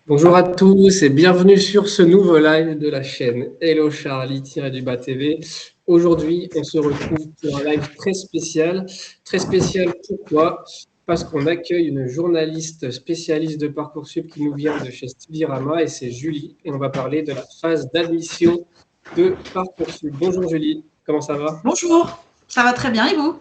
Bonjour à tous et bienvenue sur ce nouveau live de la chaîne Hello Charlie-du-bas TV. Aujourd'hui, on se retrouve pour un live très spécial. Très spécial pourquoi? Parce qu'on accueille une journaliste spécialiste de Parcoursup qui nous vient de chez Studirama et c'est Julie. Et on va parler de la phase d'admission de Parcoursup. Bonjour Julie, comment ça va? Bonjour, ça va très bien et vous?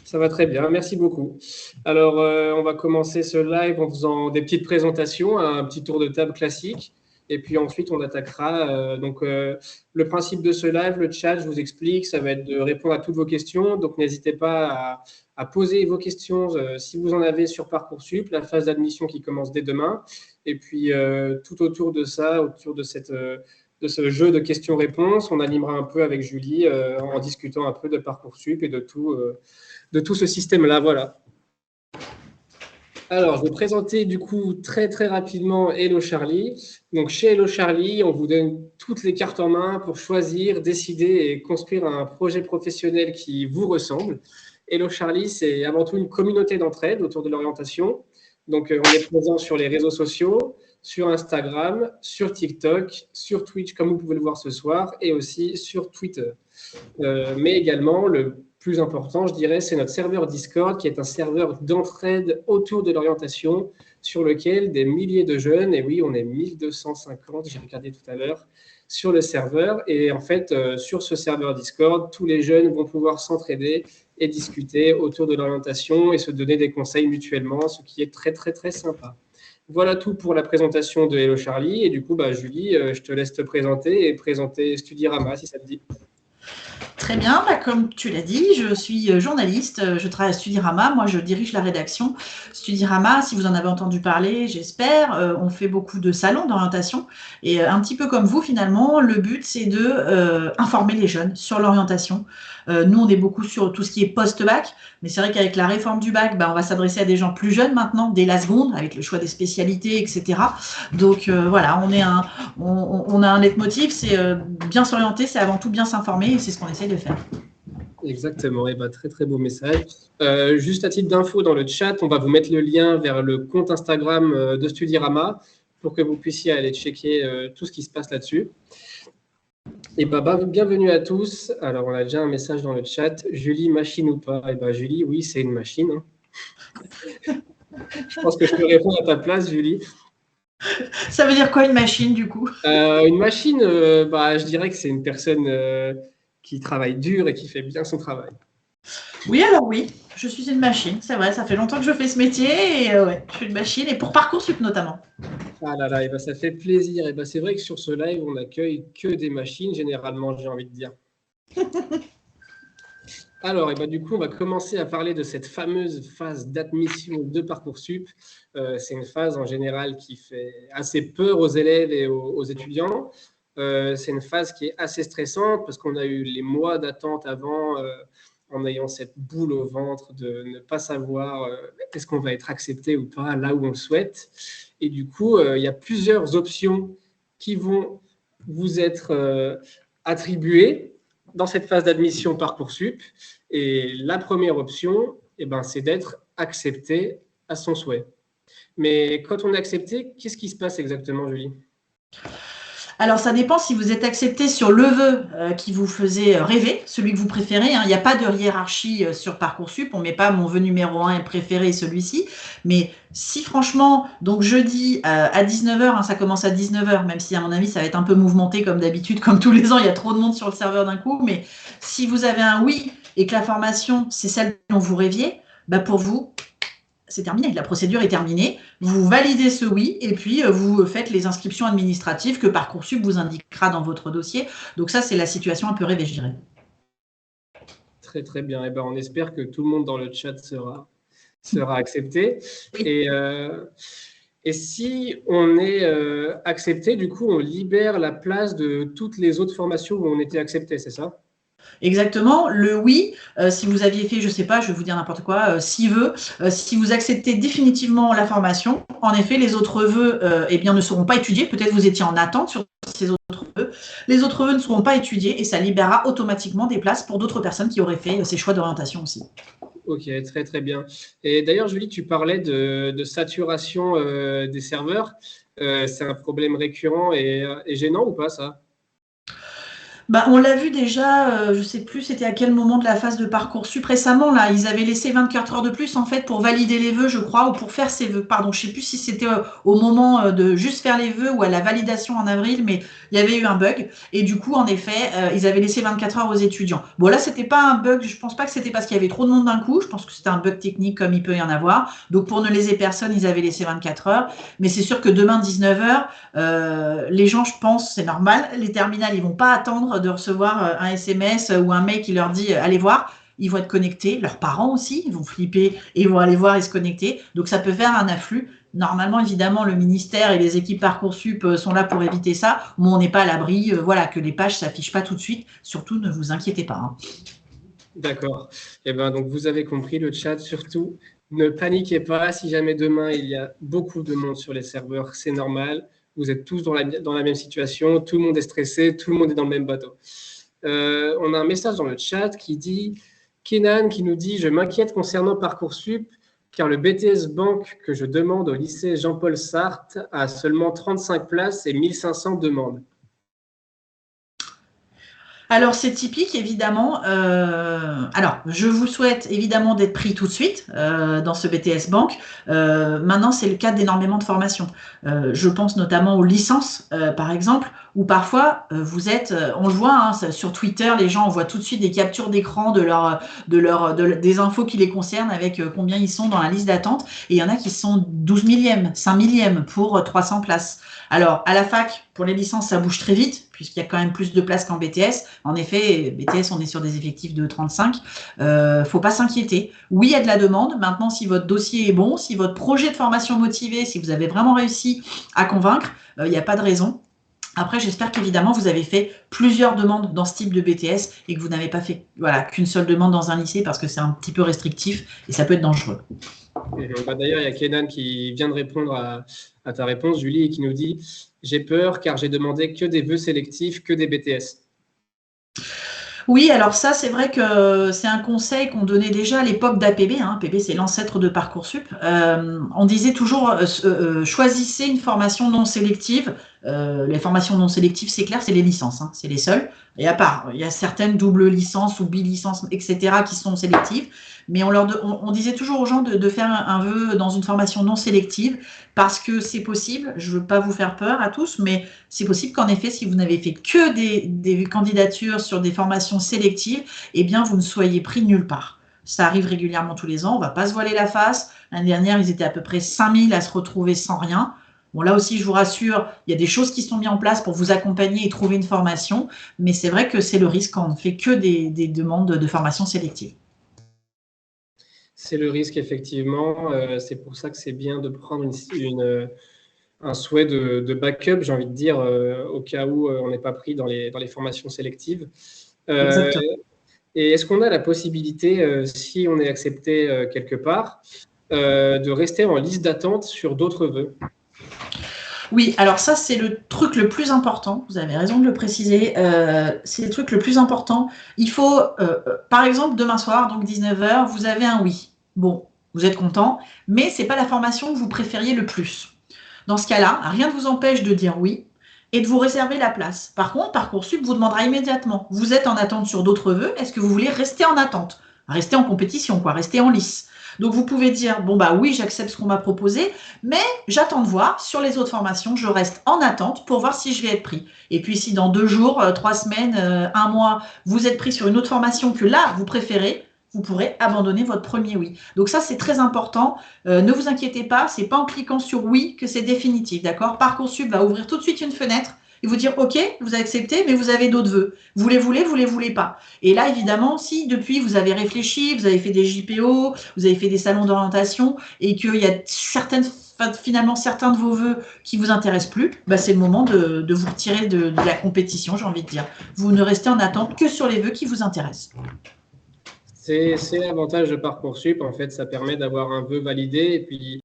Ça va très bien, merci beaucoup. Alors, on va commencer ce live en faisant des petites présentations, un petit tour de table classique. Et puis ensuite, on attaquera. Le principe de ce live, le chat, je vous explique, ça va être de répondre à toutes vos questions. Donc, n'hésitez pas à poser vos questions si vous en avez sur Parcoursup, la phase d'admission qui commence dès demain. Et puis, tout autour de ça, autour de de ce jeu de questions-réponses, on animera un peu avec Julie en discutant un peu de Parcoursup et de tout ce système-là. Voilà. Alors, je vais présenter du coup très très rapidement Hello Charlie. Donc, chez Hello Charlie, on vous donne toutes les cartes en main pour choisir, décider et construire un projet professionnel qui vous ressemble. Hello Charlie, c'est avant tout une communauté d'entraide autour de l'orientation. Donc, on est présent sur les réseaux sociaux, sur Instagram, sur TikTok, sur Twitch, comme vous pouvez le voir ce soir, et aussi sur Twitter. Mais également, le plus important, je dirais, c'est notre serveur Discord, qui est un serveur d'entraide autour de l'orientation, sur lequel des milliers de jeunes, et oui, on est 1250, j'ai regardé tout à l'heure, sur le serveur. Et en fait, sur ce serveur Discord, tous les jeunes vont pouvoir s'entraider et discuter autour de l'orientation et se donner des conseils mutuellement, ce qui est très, très, très sympa. Voilà tout pour la présentation de Hello Charlie. Et du coup, Julie, je te laisse te présenter et présenter Studirama, si ça te dit. Très bien, comme tu l'as dit, je suis journaliste, je travaille à Studirama, moi je dirige la rédaction. Studirama, si vous en avez entendu parler, j'espère, on fait beaucoup de salons d'orientation et un petit peu comme vous finalement, le but c'est de informer les jeunes sur l'orientation. Nous on est beaucoup sur tout ce qui est post-bac, mais c'est vrai qu'avec la réforme du bac, on va s'adresser à des gens plus jeunes maintenant, dès la seconde, avec le choix des spécialités, etc. Donc voilà, on a un leitmotiv, c'est bien s'orienter, c'est avant tout bien s'informer et c'est ce qu'on essaie de faire. Exactement, et très très beau message. Juste à titre d'info dans le chat, on va vous mettre le lien vers le compte Instagram de Studirama pour que vous puissiez aller checker tout ce qui se passe là-dessus. Et bienvenue à tous. Alors, on a déjà un message dans le chat. Julie, machine ou pas? Julie, oui, c'est une machine. Je pense que je peux répondre à ta place, Julie. Ça veut dire quoi une machine du coup? Une machine, je dirais que c'est une personne qui travaille dur et qui fait bien son travail. Oui, alors oui, je suis une machine, c'est vrai, ça fait longtemps que je fais ce métier et ouais, je suis une machine et pour Parcoursup notamment. Ah là là, ça fait plaisir. C'est vrai que sur ce live, on n'accueille que des machines, généralement, j'ai envie de dire. Alors, du coup, on va commencer à parler de cette fameuse phase d'admission de Parcoursup. C'est une phase en général qui fait assez peur aux élèves et aux étudiants. C'est une phase qui est assez stressante parce qu'on a eu les mois d'attente avant en ayant cette boule au ventre de ne pas savoir est-ce qu'on va être accepté ou pas là où on le souhaite. Et du coup, il y a plusieurs options qui vont vous être attribuées dans cette phase d'admission Parcoursup. Et la première option, c'est d'être accepté à son souhait. Mais quand on est accepté, qu'est-ce qui se passe exactement, Julie? Alors, ça dépend si vous êtes accepté sur le vœu qui vous faisait rêver, celui que vous préférez. Il n'y a pas de hiérarchie sur Parcoursup. On ne met pas mon vœu numéro 1 est préféré celui-ci. Mais si franchement, donc jeudi à 19h, ça commence à 19h, même si à mon avis, ça va être un peu mouvementé comme d'habitude, comme tous les ans, il y a trop de monde sur le serveur d'un coup. Mais si vous avez un oui et que la formation, c'est celle dont vous rêviez, pour vous, c'est terminé, la procédure est terminée, vous validez ce oui et puis vous faites les inscriptions administratives que Parcoursup vous indiquera dans votre dossier. Donc ça, c'est la situation un peu rêvée, je dirais. Très très bien, on espère que tout le monde dans le chat sera accepté. Oui. Et si on est accepté, du coup, on libère la place de toutes les autres formations où on était accepté, c'est ça? Exactement. Le oui, si vous aviez fait, je ne sais pas, je vais vous dire n'importe quoi, 6 vœux, si vous acceptez définitivement la formation, en effet, les autres vœux ne seront pas étudiés. Peut-être vous étiez en attente sur ces autres vœux. Les autres vœux ne seront pas étudiés et ça libérera automatiquement des places pour d'autres personnes qui auraient fait ces choix d'orientation aussi. Ok, très très bien. Et d'ailleurs, Julie, tu parlais de saturation des serveurs. C'est un problème récurrent et gênant ou pas ça? Bah, on l'a vu déjà, je sais plus c'était à quel moment de la phase de Parcoursup récemment là, ils avaient laissé 24 heures de plus en fait pour valider les vœux, je crois, ou pour faire ses vœux. Pardon, je sais plus si c'était au moment de juste faire les vœux ou à la validation en avril, mais il y avait eu un bug et du coup en effet, ils avaient laissé 24 heures aux étudiants. Bon là, c'était pas un bug, je pense pas que c'était parce qu'il y avait trop de monde d'un coup, je pense que c'était un bug technique comme il peut y en avoir. Donc pour ne léser personne, ils avaient laissé 24 heures, mais c'est sûr que demain 19 heures, les gens, je pense, c'est normal, les terminales, ils vont pas attendre de recevoir un SMS ou un mail qui leur dit allez voir. Ils vont être connectés, leurs parents aussi, ils vont flipper et ils vont aller voir et se connecter. Donc ça peut faire un afflux. Normalement, évidemment, le ministère et les équipes Parcoursup sont là pour éviter ça, mais on n'est pas à l'abri, voilà, que les pages s'affichent pas tout de suite. Surtout, ne vous inquiétez pas, hein. D'accord. Et ben donc vous avez compris le chat, surtout ne paniquez pas si jamais demain il y a beaucoup de monde sur les serveurs, c'est normal. Vous êtes tous dans la même situation, tout le monde est stressé, tout le monde est dans le même bateau. On a un message dans le chat qui dit Kenan qui nous dit je m'inquiète concernant Parcoursup car le BTS Banque que je demande au lycée Jean-Paul Sartre a seulement 35 places et 1500 demandes. Alors, c'est typique, évidemment. Alors, je vous souhaite évidemment d'être pris tout de suite dans ce BTS Banque. Maintenant, c'est le cas d'énormément de formations. Je pense notamment aux licences, par exemple, où parfois vous êtes, on le voit hein, sur Twitter, les gens envoient tout de suite des captures d'écran des infos qui les concernent avec combien ils sont dans la liste d'attente. Et il y en a qui sont 12 millièmes, 5 millièmes pour 300 places. Alors, à la fac, pour les licences, ça bouge très vite, puisqu'il y a quand même plus de places qu'en BTS. En effet, BTS, on est sur des effectifs de 35. Faut pas s'inquiéter. Oui, il y a de la demande. Maintenant, si votre dossier est bon, si votre projet de formation motivé, si vous avez vraiment réussi à convaincre, il n'y a pas de raison. Après, j'espère qu'évidemment, vous avez fait plusieurs demandes dans ce type de BTS et que vous n'avez pas fait qu'une seule demande dans un lycée parce que c'est un petit peu restrictif et ça peut être dangereux. Bah d'ailleurs, il y a Kenan qui vient de répondre à ta réponse, Julie, et qui nous dit j'ai peur car j'ai demandé que des vœux sélectifs, que des BTS. Oui, alors ça, c'est vrai que c'est un conseil qu'on donnait déjà à l'époque d'APB. Hein. APB, c'est l'ancêtre de Parcoursup. On disait toujours choisissez une formation non sélective. Les formations non sélectives, c'est clair, c'est les licences, hein, c'est les seules. Et à part, il y a certaines doubles licences ou bilicences, etc., qui sont sélectives. Mais on disait toujours aux gens de faire un vœu dans une formation non sélective parce que c'est possible. Je ne veux pas vous faire peur à tous, mais c'est possible qu'en effet, si vous n'avez fait que des candidatures sur des formations sélectives, eh bien, vous ne soyez pris nulle part. Ça arrive régulièrement tous les ans, on ne va pas se voiler la face. L'année dernière, ils étaient à peu près 5000 à se retrouver sans rien. Bon, là aussi, je vous rassure, il y a des choses qui sont mises en place pour vous accompagner et trouver une formation, mais c'est vrai que c'est le risque quand on ne fait que des demandes de formation sélective. C'est le risque, effectivement. C'est pour ça que c'est bien de prendre un souhait de backup, j'ai envie de dire, au cas où on n'est pas pris dans les formations sélectives. Exactement. Et est-ce qu'on a la possibilité, si on est accepté quelque part, de rester en liste d'attente sur d'autres vœux? Oui, alors ça, c'est le truc le plus important. Vous avez raison de le préciser. C'est le truc le plus important. Il faut, par exemple, demain soir, donc 19 heures, vous avez un oui. Bon, vous êtes content, mais ce n'est pas la formation que vous préfériez le plus. Dans ce cas-là, rien ne vous empêche de dire oui et de vous réserver la place. Par contre, Parcoursup vous demandera immédiatement, vous êtes en attente sur d'autres vœux, est-ce que vous voulez rester en attente? Rester en compétition, quoi, rester en lice. Donc vous pouvez dire, bon bah oui, j'accepte ce qu'on m'a proposé, mais j'attends de voir sur les autres formations, je reste en attente pour voir si je vais être pris. Et puis si dans 2 jours, 3 semaines, 1 mois, vous êtes pris sur une autre formation que là, vous préférez, vous pourrez abandonner votre premier oui. Donc ça, c'est très important. Ne vous inquiétez pas, c'est pas en cliquant sur oui que c'est définitif, d'accord? Parcoursup va ouvrir tout de suite une fenêtre et vous dire, OK, vous avez accepté, mais vous avez d'autres vœux. Vous les voulez pas. Et là, évidemment, si depuis vous avez réfléchi, vous avez fait des JPO, vous avez fait des salons d'orientation et qu'il y a finalement certains de vos vœux qui vous intéressent plus, bah c'est le moment de vous retirer de la compétition, j'ai envie de dire. Vous ne restez en attente que sur les vœux qui vous intéressent. C'est l'avantage de Parcoursup. En fait, ça permet d'avoir un vœu validé et puis,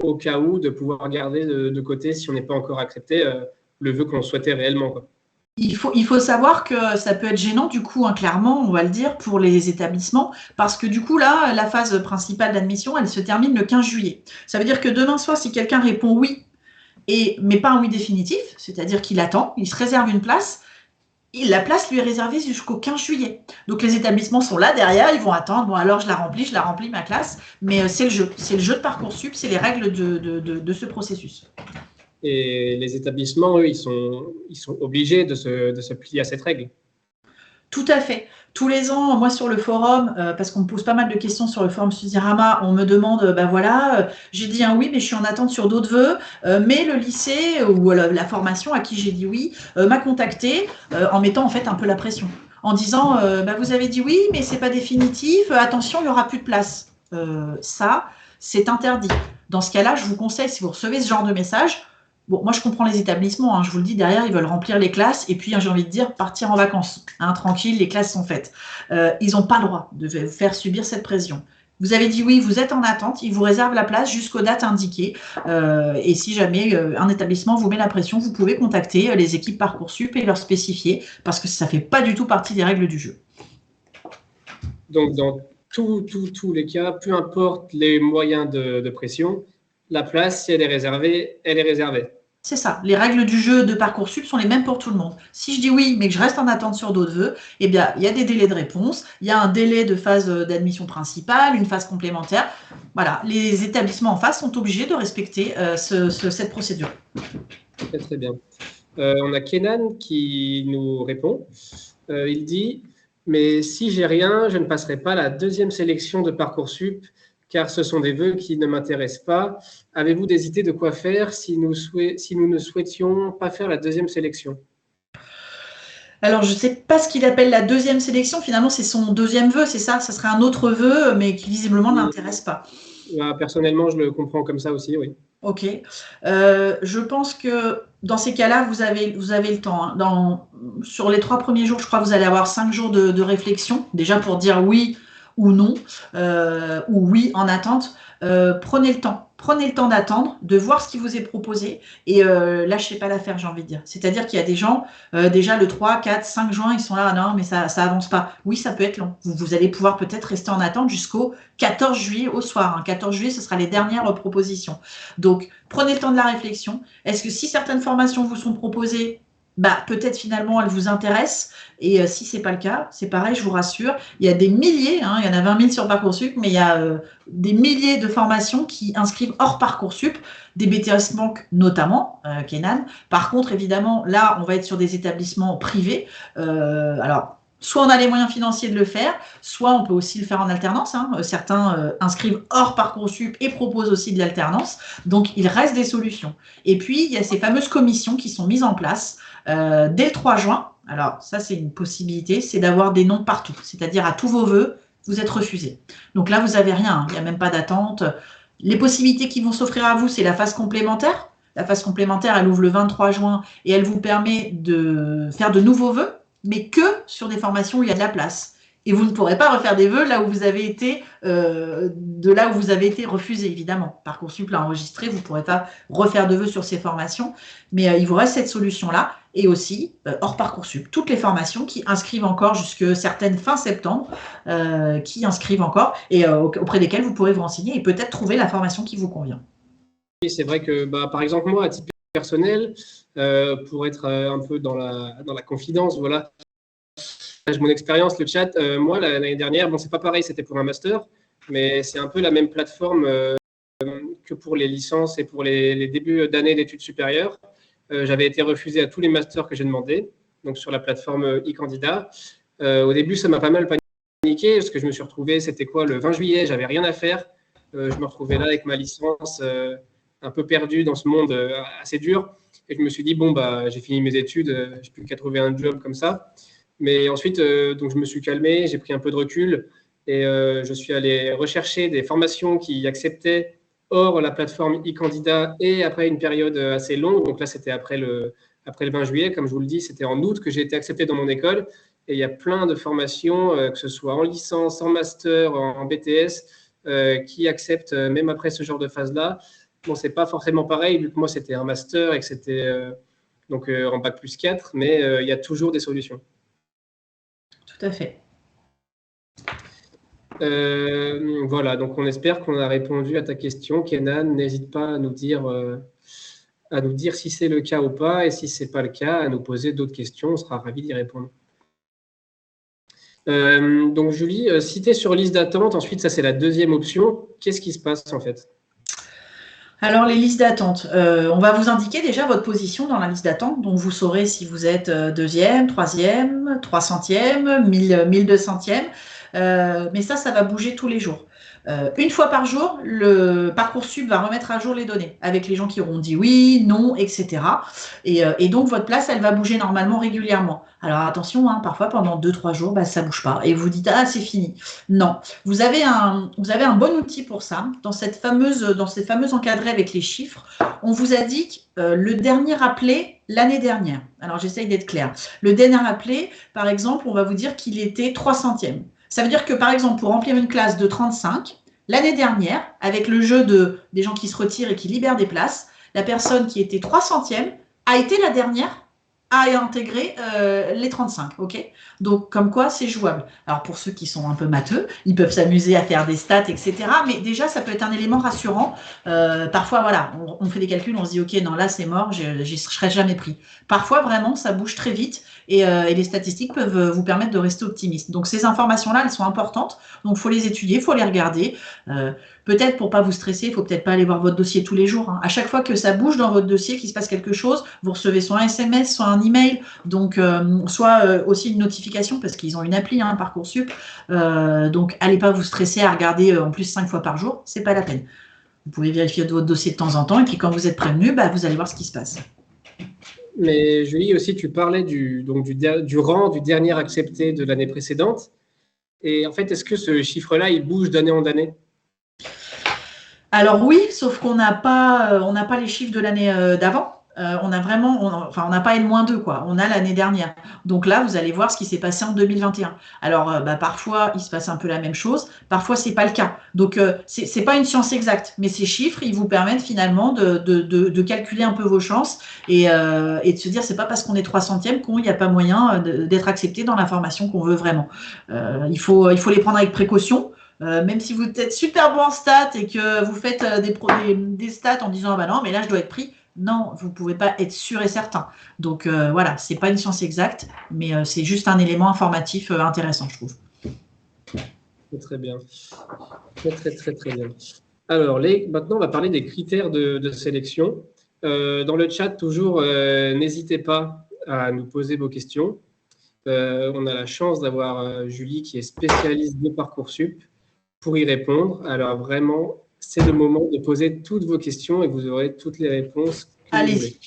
au cas où, de pouvoir garder de côté, si on n'est pas encore accepté, le vœu qu'on souhaitait réellement, quoi. Il faut savoir que ça peut être gênant, du coup, hein, clairement, on va le dire, pour les établissements, parce que du coup, là, la phase principale d'admission, elle se termine le 15 juillet. Ça veut dire que demain soir, si quelqu'un répond oui, mais pas un oui définitif, c'est-à-dire qu'il attend, il se réserve une place, et la place lui est réservée jusqu'au 15 juillet. Donc les établissements sont là derrière, ils vont attendre, bon alors je la remplis ma classe, mais c'est le jeu de Parcoursup, c'est les règles de ce processus. Et les établissements, eux, ils sont obligés de se plier à cette règle. Tout à fait. Tous les ans, moi sur le forum, parce qu'on me pose pas mal de questions sur le forum Sudirama, on me demande, bah voilà, j'ai dit un oui, mais je suis en attente sur d'autres vœux, mais le lycée ou la formation à qui j'ai dit oui m'a contacté en mettant en fait un peu la pression, en disant, bah, vous avez dit oui, mais c'est pas définitif, attention, il y aura plus de place. Ça, c'est interdit. Dans ce cas-là, je vous conseille, si vous recevez ce genre de message, bon, moi, je comprends les établissements, hein, je vous le dis, derrière, ils veulent remplir les classes et puis, hein, j'ai envie de dire, partir en vacances. Hein, tranquille, les classes sont faites. Ils n'ont pas le droit de vous faire subir cette pression. Vous avez dit oui, vous êtes en attente, ils vous réservent la place jusqu'aux dates indiquées. Et si jamais un établissement vous met la pression, vous pouvez contacter les équipes Parcoursup et leur spécifier, parce que ça ne fait pas du tout partie des règles du jeu. Donc, dans tous les cas, peu importe les moyens de pression, la place, si elle est réservée, elle est réservée. C'est ça. Les règles du jeu de Parcoursup sont les mêmes pour tout le monde. Si je dis oui, mais que je reste en attente sur d'autres vœux, eh bien, il y a des délais de réponse, il y a un délai de phase d'admission principale, une phase complémentaire. Voilà, les établissements en face sont obligés de respecter cette procédure. Très, très bien. On a Kenan qui nous répond. Il dit « Mais si j'ai rien, je ne passerai pas la deuxième sélection de Parcoursup, car ce sont des vœux qui ne m'intéressent pas. Avez-vous des idées de quoi faire si nous ne souhaitions pas faire la deuxième sélection ?» Alors, je ne sais pas ce qu'il appelle la deuxième sélection. Finalement, c'est son deuxième vœu, c'est ça? Ça serait un autre vœu, mais qui visiblement ne l'intéresse pas. Personnellement, je le comprends comme ça aussi, oui. Ok. Je pense que dans ces cas-là, vous avez le temps. Hein. Sur les 3 premiers jours, je crois que vous allez avoir 5 jours de réflexion, déjà pour dire oui ou non, ou oui en attente. Prenez le temps. Prenez le temps d'attendre, de voir ce qui vous est proposé et lâchez pas l'affaire, j'ai envie de dire. C'est-à-dire qu'il y a des gens, déjà le 3, 4, 5 juin, ils sont là, non, mais ça avance pas. Oui, ça peut être long. Vous allez pouvoir peut-être rester en attente jusqu'au 14 juillet au soir. Hein. 14 juillet, ce sera les dernières propositions. Donc, prenez le temps de la réflexion. Est-ce que si certaines formations vous sont proposées, bah, peut-être finalement elles vous intéressent. Et si ce n'est pas le cas, c'est pareil, je vous rassure. Il y a des milliers, hein, il y en a 20 000 sur Parcoursup, mais il y a des milliers de formations qui inscrivent hors Parcoursup, des BTS Banque notamment, Kenan. Par contre, évidemment, là, on va être sur des établissements privés. Alors, soit on a les moyens financiers de le faire, soit on peut aussi le faire en alternance. Hein. Certains inscrivent hors Parcoursup et proposent aussi de l'alternance. Donc, il reste des solutions. Et puis, il y a ces fameuses commissions qui sont mises en place dès le 3 juin. Alors, ça, c'est une possibilité, c'est d'avoir des noms partout. C'est-à-dire à tous vos vœux, vous êtes refusé. Donc là, vous n'avez rien. Hein. Il n'y a même pas d'attente. Les possibilités qui vont s'offrir à vous, c'est la phase complémentaire. La phase complémentaire, elle ouvre le 23 juin et elle vous permet de faire de nouveaux vœux, mais que sur des formations où il y a de la place. Et vous ne pourrez pas refaire des vœux là où vous avez été, de là où vous avez été refusé, évidemment. Parcoursup l'a enregistré, vous ne pourrez pas refaire de vœux sur ces formations, mais il vous reste cette solution-là. Et aussi, hors Parcoursup, toutes les formations qui inscrivent encore jusque certaines fin septembre, qui inscrivent encore et auprès desquelles vous pourrez vous renseigner et peut-être trouver la formation qui vous convient. Oui, c'est vrai que, par exemple, moi, à titre personnel, pour être un peu dans la confidence, voilà, mon expérience, le chat, moi, l'année dernière, bon, c'est pas pareil, c'était pour un master, mais c'est un peu la même plateforme que pour les licences et pour les débuts d'année d'études supérieures. J'avais été refusé à tous les masters que j'ai demandé, donc sur la plateforme e-candidat. Au début, ça m'a pas mal paniqué, parce que je me suis retrouvé, c'était quoi, le 20 juillet, j'avais rien à faire. Je me retrouvais là avec ma licence, un peu perdu dans ce monde assez dur. Et je me suis dit, bon, bah, j'ai fini mes études, je n'ai plus qu'à trouver un job comme ça. Mais ensuite, donc, je me suis calmé, j'ai pris un peu de recul et je suis allé rechercher des formations qui acceptaient hors la plateforme e-candidat et après une période assez longue. Donc là, c'était après le 20 juillet, comme je vous le dis, c'était en août que j'ai été accepté dans mon école. Et il y a plein de formations, que ce soit en licence, en master, en BTS, qui acceptent même après ce genre de phase-là. Bon, c'est pas forcément pareil, vu que moi, c'était un master et que c'était donc en bac+4, mais il y a toujours des solutions. Tout à fait. Voilà, donc on espère qu'on a répondu à ta question. Kenan, n'hésite pas à nous dire si c'est le cas ou pas, et si ce n'est pas le cas, à nous poser d'autres questions. On sera ravis d'y répondre. Donc Julie, si tu es sur liste d'attente, ensuite ça c'est la deuxième option, qu'est-ce qui se passe en fait? Alors, les listes d'attente, on va vous indiquer déjà votre position dans la liste d'attente, donc vous saurez si vous êtes deuxième, troisième, 300e, 1200e, mais ça va bouger tous les jours. Une fois par jour, le Parcoursup va remettre à jour les données avec les gens qui auront dit oui, non, etc. Et donc, votre place, elle va bouger normalement régulièrement. Alors, attention, hein, parfois, pendant 2-3 jours, bah, ça ne bouge pas. Et vous dites, ah, c'est fini. Non, vous avez un bon outil pour ça. Dans cette fameuse encadrée avec les chiffres, on vous indique le dernier appelé l'année dernière. Alors, j'essaye d'être claire. Le dernier appelé, par exemple, on va vous dire qu'il était 300e. Ça veut dire que, par exemple, pour remplir une classe de 35, l'année dernière, avec le jeu des gens qui se retirent et qui libèrent des places, la personne qui était 300e a été la dernière à intégrer les 35, ok? Donc, comme quoi, c'est jouable. Alors, pour ceux qui sont un peu matheux, ils peuvent s'amuser à faire des stats, etc. Mais déjà, ça peut être un élément rassurant. Parfois, voilà, on fait des calculs, on se dit, ok, non, là, c'est mort, je serai jamais pris. Parfois, vraiment, ça bouge très vite et les statistiques peuvent vous permettre de rester optimiste. Donc, ces informations-là, elles sont importantes. Donc, il faut les étudier, il faut les regarder. Peut-être pour pas vous stresser, il faut peut-être pas aller voir votre dossier tous les jours. Hein. À chaque fois que ça bouge dans votre dossier, qu'il se passe quelque chose, vous recevez soit un SMS, soit un email, donc soit aussi une notification parce qu'ils ont une appli, hein, Parcoursup. Donc, allez pas vous stresser à regarder en plus 5 fois par jour, c'est pas la peine. Vous pouvez vérifier votre dossier de temps en temps et puis quand vous êtes prévenu, bah, vous allez voir ce qui se passe. Mais Julie, aussi, tu parlais du rang du dernier accepté de l'année précédente. Et en fait, est-ce que ce chiffre-là, il bouge d'année en année? Alors oui, sauf qu'on n'a pas les chiffres de l'année d'avant. On n'a pas N-2, quoi. On a l'année dernière. Donc là, vous allez voir ce qui s'est passé en 2021. Alors, parfois, il se passe un peu la même chose. Parfois, c'est pas le cas. Donc, c'est pas une science exacte. Mais ces chiffres, ils vous permettent finalement de calculer un peu vos chances et de se dire, c'est pas parce qu'on est 300e qu'il n'y a pas moyen d'être accepté dans la formation qu'on veut vraiment. Il faut les prendre avec précaution. Même si vous êtes super bon en stats et que vous faites des stats en disant ah bah non mais là je dois être pris, non, vous ne pouvez pas être sûr et certain. Donc voilà, c'est pas une science exacte, mais c'est juste un élément informatif intéressant, je trouve. Très bien. Très bien. Alors, maintenant, on va parler des critères de sélection. Dans le chat, toujours, n'hésitez pas à nous poser vos questions. On a la chance d'avoir Julie qui est spécialiste de Parcoursup pour y répondre. Alors, vraiment, c'est le moment de poser toutes vos questions et vous aurez toutes les réponses. Allez-y.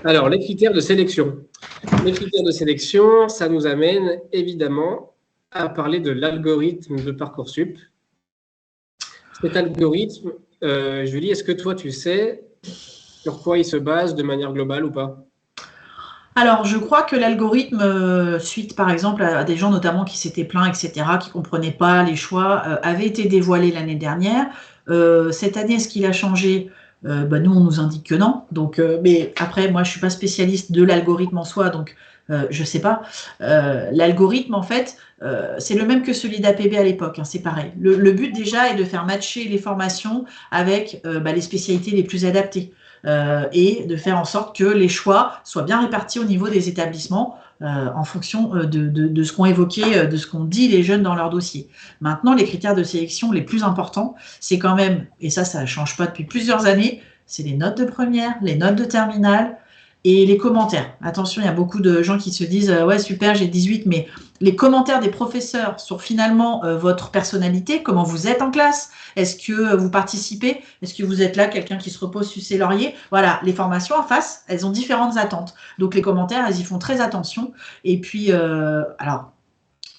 Alors, les critères de sélection. Les critères de sélection, ça nous amène évidemment à parler de l'algorithme de Parcoursup. Cet algorithme, Julie, est-ce que toi, tu sais sur quoi il se base de manière globale ou pas? Alors, je crois que l'algorithme, suite par exemple à des gens notamment qui s'étaient plaints, etc., qui ne comprenaient pas les choix, avait été dévoilé l'année dernière. Cette année, est-ce qu'il a changé? Nous, on nous indique que non. Donc, mais après, moi, je ne suis pas spécialiste de l'algorithme en soi, donc je ne sais pas. L'algorithme, en fait, c'est le même que celui d'APB à l'époque, hein, c'est pareil. Le but déjà est de faire matcher les formations avec les spécialités les plus adaptées. Et de faire en sorte que les choix soient bien répartis au niveau des établissements en fonction de ce qu'ont évoqué, de ce qu'ont dit les jeunes dans leur dossier. Maintenant, les critères de sélection les plus importants, c'est quand même, et ça ne change pas depuis plusieurs années, c'est les notes de première, les notes de terminale et les commentaires. Attention, il y a beaucoup de gens qui se disent ouais super, j'ai 18, mais les commentaires des professeurs sur finalement votre personnalité, comment vous êtes en classe, est-ce que vous participez, est-ce que vous êtes là, quelqu'un qui se repose sur ses lauriers. Voilà, les formations en face, elles ont différentes attentes. Donc les commentaires, elles y font très attention. Et puis, alors,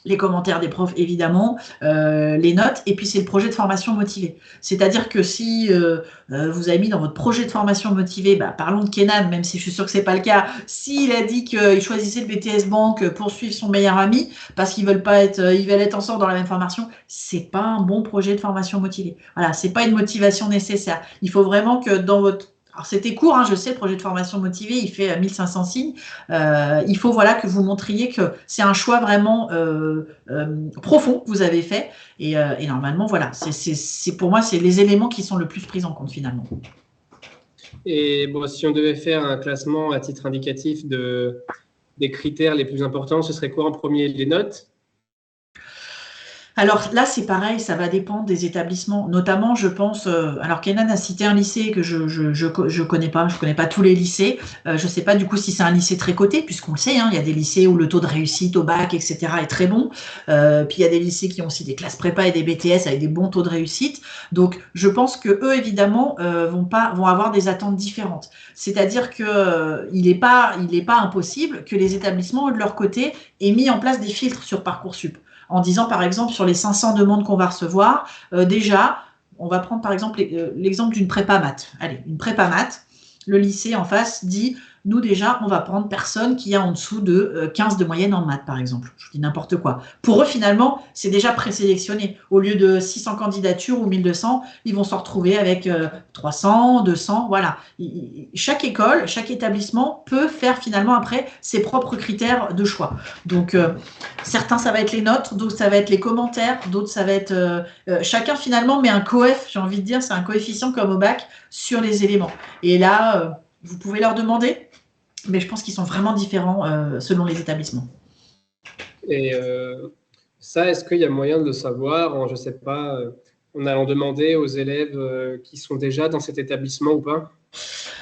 les commentaires des profs, évidemment, les notes, et puis c'est le projet de formation motivé. C'est-à-dire que si vous avez mis dans votre projet de formation motivé, parlons de Kenan, même si je suis sûre que ce n'est pas le cas, s'il a dit qu'il choisissait le BTS Banque pour suivre son meilleur ami, parce qu'ils veulent être ensemble dans la même formation, c'est pas un bon projet de formation motivé. Voilà, c'est pas une motivation nécessaire. Il faut vraiment que dans votre Alors, c'était court, hein, je sais, le projet de formation motivée, il fait 1500 signes. Il faut voilà, que vous montriez que c'est un choix vraiment profond que vous avez fait. Et normalement, voilà, pour moi, c'est les éléments qui sont le plus pris en compte finalement. Et bon, si on devait faire un classement à titre indicatif des critères les plus importants, ce serait quoi en premier? Les notes? Alors là, c'est pareil, ça va dépendre des établissements. Notamment, je pense, alors Kenan a cité un lycée que je connais pas, je connais pas tous les lycées. Je sais pas du coup si c'est un lycée très coté, puisqu'on le sait, hein, il y a des lycées où le taux de réussite au bac, etc. est très bon. Puis il y a des lycées qui ont aussi des classes prépa et des BTS avec des bons taux de réussite. Donc je pense que eux, évidemment, vont avoir des attentes différentes. C'est-à-dire que il est pas impossible que les établissements de leur côté aient mis en place des filtres sur Parcoursup en disant, par exemple, sur les 500 demandes qu'on va recevoir, déjà, on va prendre par exemple l'exemple d'une prépa maths. Allez, une prépa maths, le lycée en face dit, nous déjà, on va prendre personne qui a en dessous de 15 de moyenne en maths, par exemple. Je dis n'importe quoi. Pour eux, finalement, c'est déjà présélectionné. Au lieu de 600 candidatures ou 1200, ils vont se retrouver avec 300, 200, voilà. Chaque école, chaque établissement peut faire finalement après ses propres critères de choix. Donc, certains, ça va être les notes, d'autres, ça va être les commentaires, d'autres, ça va être... chacun, finalement, met un coef, j'ai envie de dire, c'est un coefficient comme au bac, sur les éléments. Et là, vous pouvez leur demander, mais je pense qu'ils sont vraiment différents selon les établissements. Et ça, est-ce qu'il y a moyen de le savoir en, je sais pas, en allant demander aux élèves qui sont déjà dans cet établissement ou pas?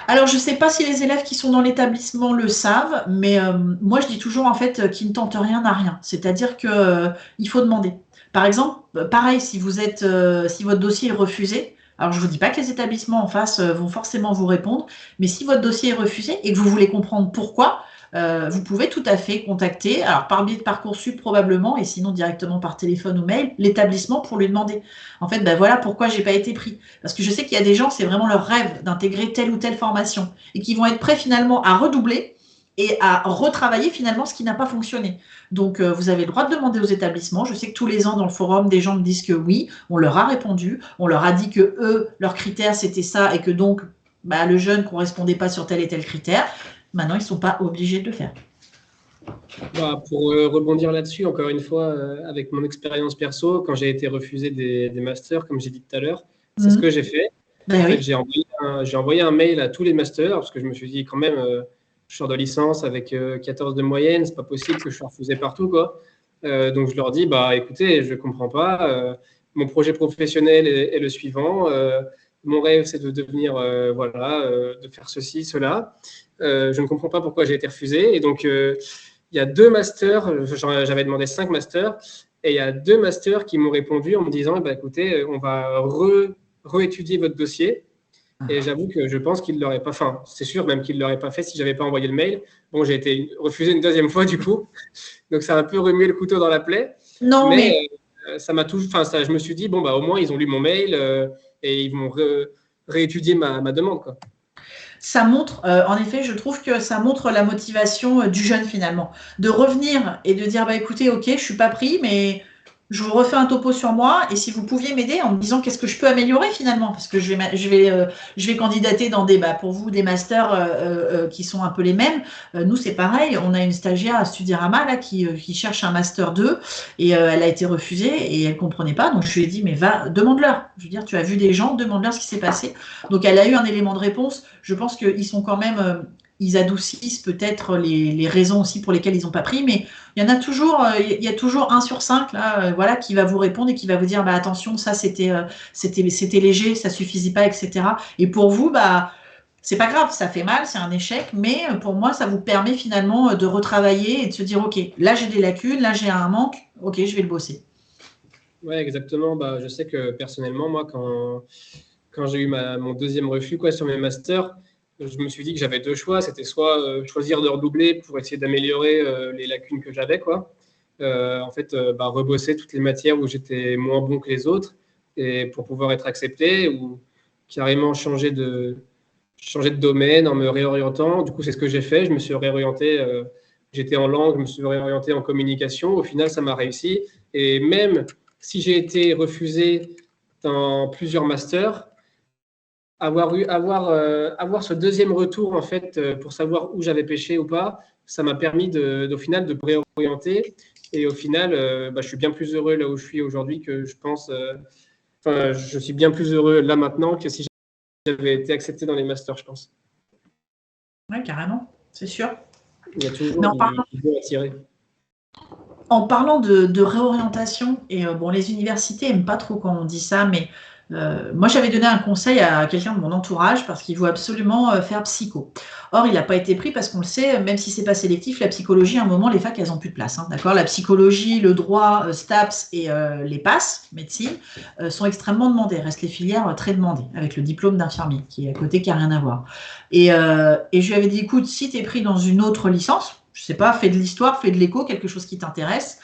Alors, je ne sais pas si les élèves qui sont dans l'établissement le savent, mais moi, je dis toujours en fait qui ne tente rien n'a rien. C'est-à-dire que il faut demander. Par exemple, pareil, si votre dossier est refusé, alors je vous dis pas que les établissements en face vont forcément vous répondre, mais si votre dossier est refusé et que vous voulez comprendre pourquoi, vous pouvez tout à fait contacter, alors par biais de Parcoursup probablement, et sinon directement par téléphone ou mail, l'établissement pour lui demander. En fait, ben voilà pourquoi j'ai pas été pris. Parce que je sais qu'il y a des gens, c'est vraiment leur rêve d'intégrer telle ou telle formation et qui vont être prêts finalement à redoubler et à retravailler finalement ce qui n'a pas fonctionné. Donc, vous avez le droit de demander aux établissements. Je sais que tous les ans, dans le forum, des gens me disent que oui, on leur a répondu, on leur a dit que eux, leurs critères, c'était ça et que donc, bah, le jeune ne correspondait pas sur tel et tel critère. Maintenant, ils ne sont pas obligés de le faire. Bah, pour rebondir là-dessus, encore une fois, avec mon expérience perso, quand j'ai été refusé des masters, comme j'ai dit tout à l'heure, c'est ce que j'ai fait. Ben En fait, oui. j'ai envoyé un mail à tous les masters parce que je me suis dit quand même, je sors de licence avec 14 de moyenne, c'est pas possible que je sois refusé partout, quoi. Donc je leur dis, bah écoutez, je comprends pas. Mon projet professionnel est le suivant. Mon rêve, c'est de devenir, voilà, de faire ceci, cela. Je ne comprends pas pourquoi j'ai été refusé. Et donc, il y a 2 masters, j'avais demandé 5 masters, et il y a 2 masters qui m'ont répondu en me disant, eh ben, écoutez, on va réétudier votre dossier. Et j'avoue que je pense qu'il ne l'aurait pas fait. Enfin, c'est sûr même qu'il ne l'aurait pas fait si je n'avais pas envoyé le mail. Bon, j'ai été refusé une 2e fois du coup. Donc, ça a un peu remué le couteau dans la plaie. Non, mais Ça m'a toujours. Enfin, ça, je me suis dit, bon, bah, au moins, ils ont lu mon mail et ils vont réétudier ma demande, quoi. ça montre, en effet, je trouve que ça montre la motivation du jeune finalement. De revenir et de dire, bah écoutez, ok, je suis pas pris, mais je vous refais un topo sur moi et si vous pouviez m'aider en me disant qu'est-ce que je peux améliorer finalement, parce que je vais candidater dans pour vous, des masters qui sont un peu les mêmes. Nous, c'est pareil, on a une stagiaire à Studyrama là, qui cherche un master 2 et elle a été refusée et elle comprenait pas. Donc, je lui ai dit, mais va, demande-leur. Je veux dire, tu as vu des gens, demande-leur ce qui s'est passé. Donc, elle a eu un élément de réponse. Je pense qu'ils sont quand même, ils adoucissent peut-être les raisons aussi pour lesquelles ils n'ont pas pris, mais il y en a toujours, il y a toujours 1 sur 5 là, voilà, qui va vous répondre et qui va vous dire, bah attention, ça c'était léger, ça suffisait pas, etc. Et pour vous, bah c'est pas grave, ça fait mal, c'est un échec, mais pour moi, ça vous permet finalement de retravailler et de se dire, ok, là j'ai des lacunes, là j'ai un manque, ok, je vais le bosser. Ouais, exactement. Bah, je sais que personnellement, moi, quand j'ai eu mon 2e refus quoi, sur mes masters, je me suis dit que j'avais 2 choix. C'était soit choisir de redoubler pour essayer d'améliorer les lacunes que j'avais, quoi. En fait, bah, rebosser toutes les matières où j'étais moins bon que les autres et pour pouvoir être accepté ou carrément changer de domaine en me réorientant. Du coup, c'est ce que j'ai fait. Je me suis réorienté. J'étais en langue, je me suis réorienté en communication. Au final, ça m'a réussi. Et même si j'ai été refusé dans plusieurs masters, avoir ce deuxième retour, en fait, pour savoir où j'avais pêché ou pas, ça m'a permis au final de me réorienter. Et au final, je suis bien plus heureux là où je suis aujourd'hui que je pense. Enfin, je suis bien plus heureux là maintenant que si j'avais été accepté dans les masters, je pense. Oui, carrément, c'est sûr. Il y a toujours Mais du bon à tirer. en parlant de réorientation, et bon, les universités n'aiment pas trop quand on dit ça, mais moi j'avais donné un conseil à quelqu'un de mon entourage parce qu'il veut absolument faire psycho. Or, il n'a pas été pris parce qu'on le sait, même si c'est pas sélectif, la psychologie, à un moment, les facs, elles n'ont plus de place. Hein, d'accord. La psychologie, le droit, STAPS et les PASS, médecine, sont extrêmement demandées. Restent les filières très demandées, avec le diplôme d'infirmier, qui est à côté, qui n'a rien à voir. Et je lui avais dit, écoute, si tu es pris dans une autre licence, je sais pas, fais de l'histoire, fais de l'éco, quelque chose qui t'intéresse,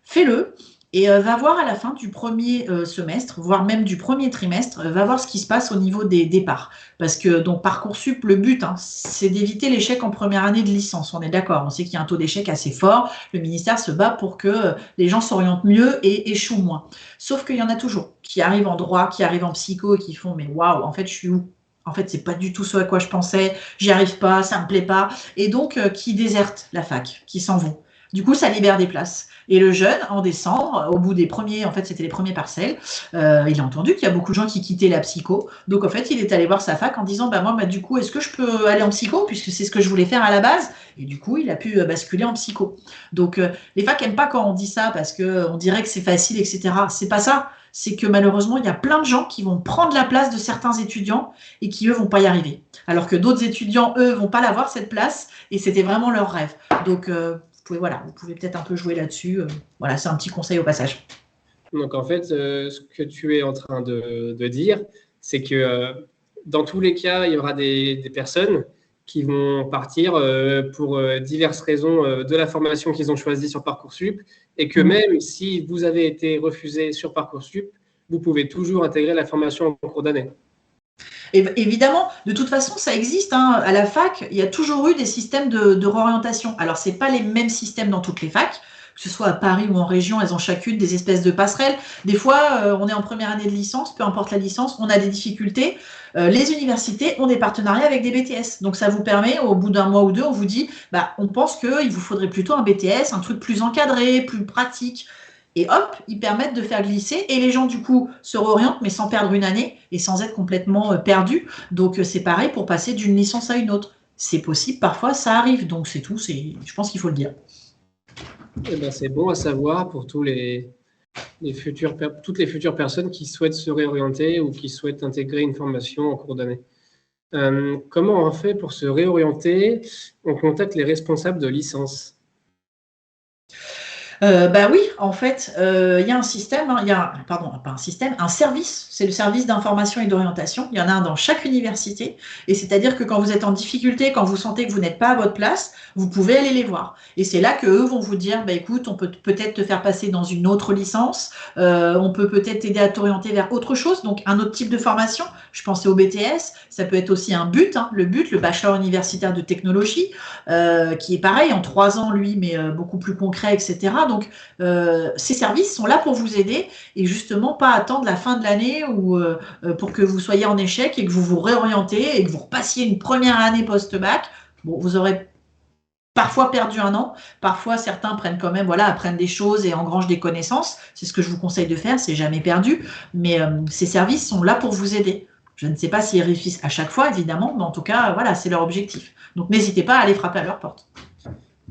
fais-le et va voir à la fin du premier semestre, voire même du premier trimestre, va voir ce qui se passe au niveau des départs. Parce que donc Parcoursup, le but, hein, c'est d'éviter l'échec en première année de licence. On est d'accord, on sait qu'il y a un taux d'échec assez fort. Le ministère se bat pour que les gens s'orientent mieux et échouent moins. Sauf qu'il y en a toujours qui arrivent en droit, qui arrivent en psycho et qui font mais waouh, en fait, je suis où? En fait, c'est pas du tout ce à quoi je pensais, j'y arrive pas, ça me plaît pas. Et donc, qui désertent la fac, qui s'en vont. Du coup, ça libère des places. Et le jeune, en décembre, au bout des premiers, en fait, c'était les premières parcelles, il a entendu qu'il y a beaucoup de gens qui quittaient la psycho. Donc, en fait, il est allé voir sa fac en disant, bah, moi, du coup, est-ce que je peux aller en psycho, puisque c'est ce que je voulais faire à la base? Et du coup, il a pu basculer en psycho. Donc, les facs n'aiment pas quand on dit ça, parce qu'on dirait que c'est facile, etc. C'est pas ça. C'est que malheureusement, il y a plein de gens qui vont prendre la place de certains étudiants et qui, eux, vont pas y arriver. Alors que d'autres étudiants, eux, vont pas l'avoir, cette place, et c'était vraiment leur rêve. Donc, vous pouvez peut-être un peu jouer là-dessus. Voilà, c'est un petit conseil au passage. Donc, en fait, ce que tu es en train de dire, c'est que dans tous les cas, il y aura des personnes qui vont partir pour diverses raisons de la formation qu'ils ont choisie sur Parcoursup et que même si vous avez été refusé sur Parcoursup, vous pouvez toujours intégrer la formation en cours d'année. Et évidemment, de toute façon, ça existe. Hein. À la fac, il y a toujours eu des systèmes de réorientation. Alors, ce n'est pas les mêmes systèmes dans toutes les facs. Que ce soit à Paris ou en région, elles ont chacune des espèces de passerelles. Des fois, on est en première année de licence, peu importe la licence, on a des difficultés. Les universités ont des partenariats avec des BTS. Donc, ça vous permet, au bout d'un mois ou deux, on vous dit, bah, on pense qu'il vous faudrait plutôt un BTS, un truc plus encadré, plus pratique. Et hop, ils permettent de faire glisser et les gens du coup se réorientent mais sans perdre une année et sans être complètement perdus. Donc c'est pareil pour passer d'une licence à une autre. C'est possible, parfois ça arrive, donc c'est tout, je pense qu'il faut le dire. Eh ben, c'est bon à savoir pour toutes les futures personnes qui souhaitent se réorienter ou qui souhaitent intégrer une formation en cours d'année. Comment on fait pour se réorienter? On contacte les responsables de licence. Bah oui, en fait, il y a un système, hein, pardon, pas un système, un service, c'est le service d'information et d'orientation. Il y en a un dans chaque université, et c'est-à-dire que quand vous êtes en difficulté, quand vous sentez que vous n'êtes pas à votre place, vous pouvez aller les voir. Et c'est là qu'eux vont vous dire, bah écoute, on peut peut-être te faire passer dans une autre licence, on peut peut-être t'aider à t'orienter vers autre chose, donc un autre type de formation. Je pensais au BTS, ça peut être aussi un but, hein, le bachelor universitaire de technologie, qui est pareil, en 3 ans, lui, mais beaucoup plus concret, etc. Donc, ces services sont là pour vous aider et justement pas attendre la fin de l'année ou pour que vous soyez en échec et que vous vous réorientez et que vous repassiez une première année post-bac. Bon, vous aurez parfois perdu un an, parfois certains prennent quand même, voilà, apprennent des choses et engrangent des connaissances. C'est ce que je vous conseille de faire, c'est jamais perdu. Mais ces services sont là pour vous aider. Je ne sais pas s'ils réussissent à chaque fois, évidemment, mais en tout cas, voilà, c'est leur objectif. Donc n'hésitez pas à aller frapper à leur porte.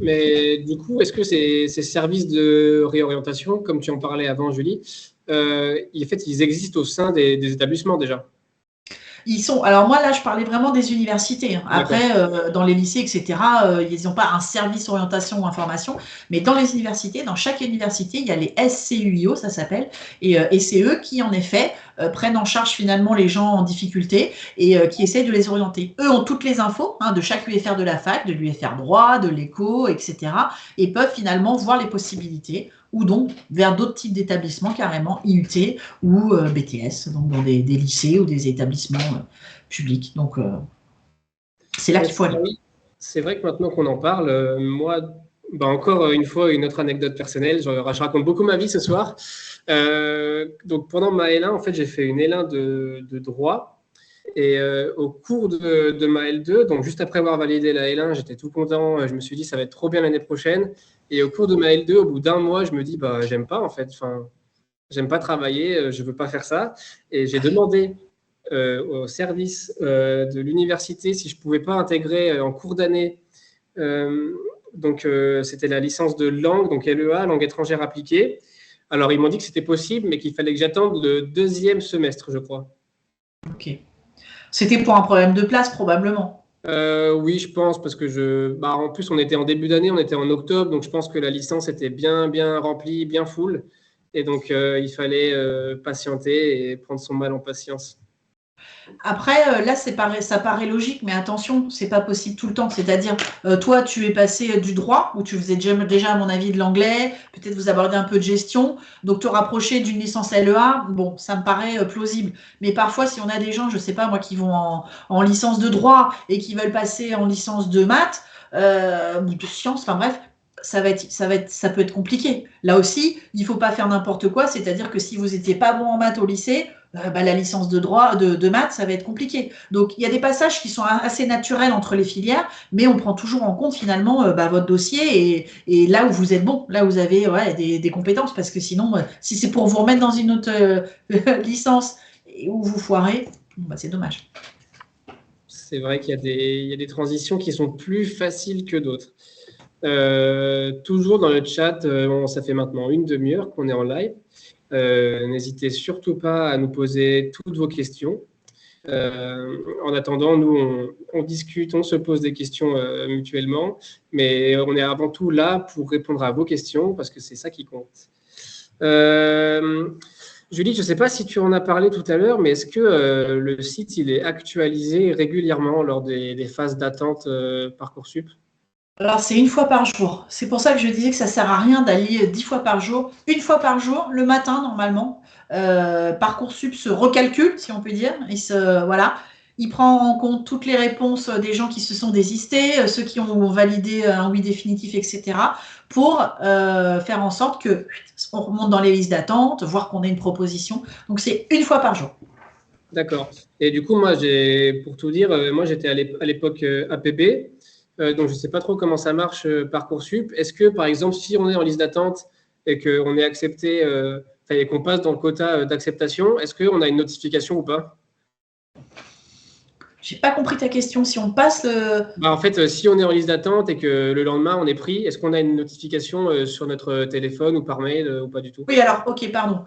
Mais du coup, est-ce que ces services de réorientation, comme tu en parlais avant, Julie, en fait, ils existent au sein des établissements déjà? Alors moi là, je parlais vraiment des universités. Hein. Après, dans les lycées, etc., ils n'ont pas un service orientation ou information, mais dans les universités, dans chaque université, il y a les SCUIO, ça s'appelle, et c'est eux qui, en effet, prennent en charge finalement les gens en difficulté et qui essayent de les orienter. Eux ont toutes les infos hein, de chaque UFR de la fac, de l'UFR droit, de l'éco, etc., et peuvent finalement voir les possibilités ou donc vers d'autres types d'établissements, carrément IUT ou BTS, donc dans des lycées ou des établissements publics. Donc, c'est là qu'il faut aller. C'est vrai que maintenant qu'on en parle, moi, encore une fois, une autre anecdote personnelle. Je raconte beaucoup ma vie ce soir. Donc, pendant ma L1, en fait, j'ai fait une L1 de droit. Et au cours de ma L2, donc juste après avoir validé la L1, j'étais tout content. Je me suis dit, ça va être trop bien l'année prochaine. Et au cours de ma L2, au bout d'un mois, je me dis, bah, j'aime pas en fait. Enfin, j'aime pas travailler, je veux pas faire ça. Et j'ai demandé au service de l'université si je pouvais pas intégrer en cours d'année. C'était la licence de langue, donc LEA, langue étrangère appliquée. Alors, ils m'ont dit que c'était possible, mais qu'il fallait que j'attende le 2e semestre, je crois. Ok. C'était pour un problème de place, probablement. Oui, je pense, parce que en plus, on était en début d'année, on était en octobre, donc je pense que la licence était bien, bien remplie, bien full. Et donc, il fallait patienter et prendre son mal en patience. Après, là, ça paraît logique, mais attention, c'est pas possible tout le temps. C'est-à-dire, toi, tu es passé du droit, où tu faisais déjà, à mon avis, de l'anglais, peut-être vous abordez un peu de gestion, donc te rapprocher d'une licence LEA, bon, ça me paraît plausible. Mais parfois, si on a des gens, je sais pas moi, qui vont en licence de droit et qui veulent passer en licence de maths, ou de sciences, enfin bref, ça peut être compliqué. Là aussi, il faut pas faire n'importe quoi, c'est-à-dire que si vous étiez pas bon en maths au lycée, la licence de droit, de maths, ça va être compliqué. Donc, il y a des passages qui sont assez naturels entre les filières, mais on prend toujours en compte finalement votre dossier et là où vous êtes bon, là où vous avez des compétences, parce que sinon, si c'est pour vous remettre dans une autre licence et où vous foirez, bon, c'est dommage. C'est vrai qu'il y a des transitions qui sont plus faciles que d'autres. Toujours dans le chat, ça fait maintenant une demi-heure qu'on est en live. N'hésitez surtout pas à nous poser toutes vos questions. En attendant, nous, on discute, on se pose des questions mutuellement, mais on est avant tout là pour répondre à vos questions parce que c'est ça qui compte. Julie, je ne sais pas si tu en as parlé tout à l'heure, mais est-ce que le site il est actualisé régulièrement lors des phases d'attente Parcoursup? Alors, c'est une fois par jour. C'est pour ça que je disais que ça sert à rien d'aller 10 fois par jour. Une fois par jour, le matin, normalement, Parcoursup se recalcule, si on peut dire. Voilà. Il prend en compte toutes les réponses des gens qui se sont désistés, ceux qui ont validé un oui définitif, etc., pour faire en sorte que on remonte dans les listes d'attente, voir qu'on a une proposition. Donc, c'est une fois par jour. D'accord. Et du coup, moi, pour tout dire, moi, j'étais à l'époque APB. Donc, je ne sais pas trop comment ça marche Parcoursup. Est-ce que, par exemple, si on est en liste d'attente et qu'on est accepté et qu'on passe dans le quota d'acceptation, est-ce qu'on a une notification ou pas? J'ai pas compris ta question. Si on passe le… En fait, si on est en liste d'attente et que le lendemain, on est pris, est-ce qu'on a une notification sur notre téléphone ou par mail ou pas du tout? Oui, alors, ok, pardon.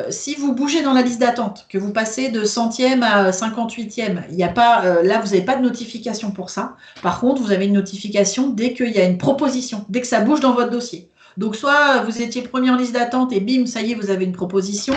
Si vous bougez dans la liste d'attente, que vous passez de 100e à 58e, il n'y a pas, là, vous n'avez pas de notification pour ça. Par contre, vous avez une notification dès qu'il y a une proposition, dès que ça bouge dans votre dossier. Donc, soit vous étiez premier en liste d'attente et bim, ça y est, vous avez une proposition.